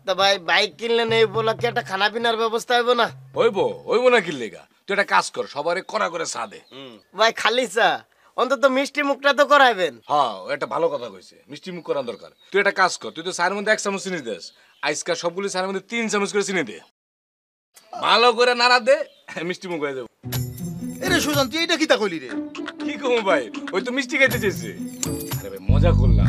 তা ভাই বাইক কিনলে নেই বলা কি একটা খানা পিনার ব্যবস্থা হইব না? হইব না কিনলেগা? তুই একটা কাজ কর, সবারে করা করে চা দে। ভাই খালি চা, অন্তত মিষ্টি মুখটা তো করাইবেন। হ্যাঁ, এটা ভালো কথা কইছে, মিষ্টি মুখ করার দরকার। তুই একটা কাজ কর, তুই তো চায়ের মধ্যে 1 চামচ চিনি দেস, আজকাল সবগুলো চায়ের মধ্যে 3 চামচ করে চিনি দে, ভালো করে নাড়া দে, মিষ্টি মুখ হয়ে যাবে। এরে সুজন, তুই এটা কিতা কইলি রে? কি কমু ভাই, ওই তো মিষ্টি খাইতে চাইছে। আরে ভাই মজা করলাম।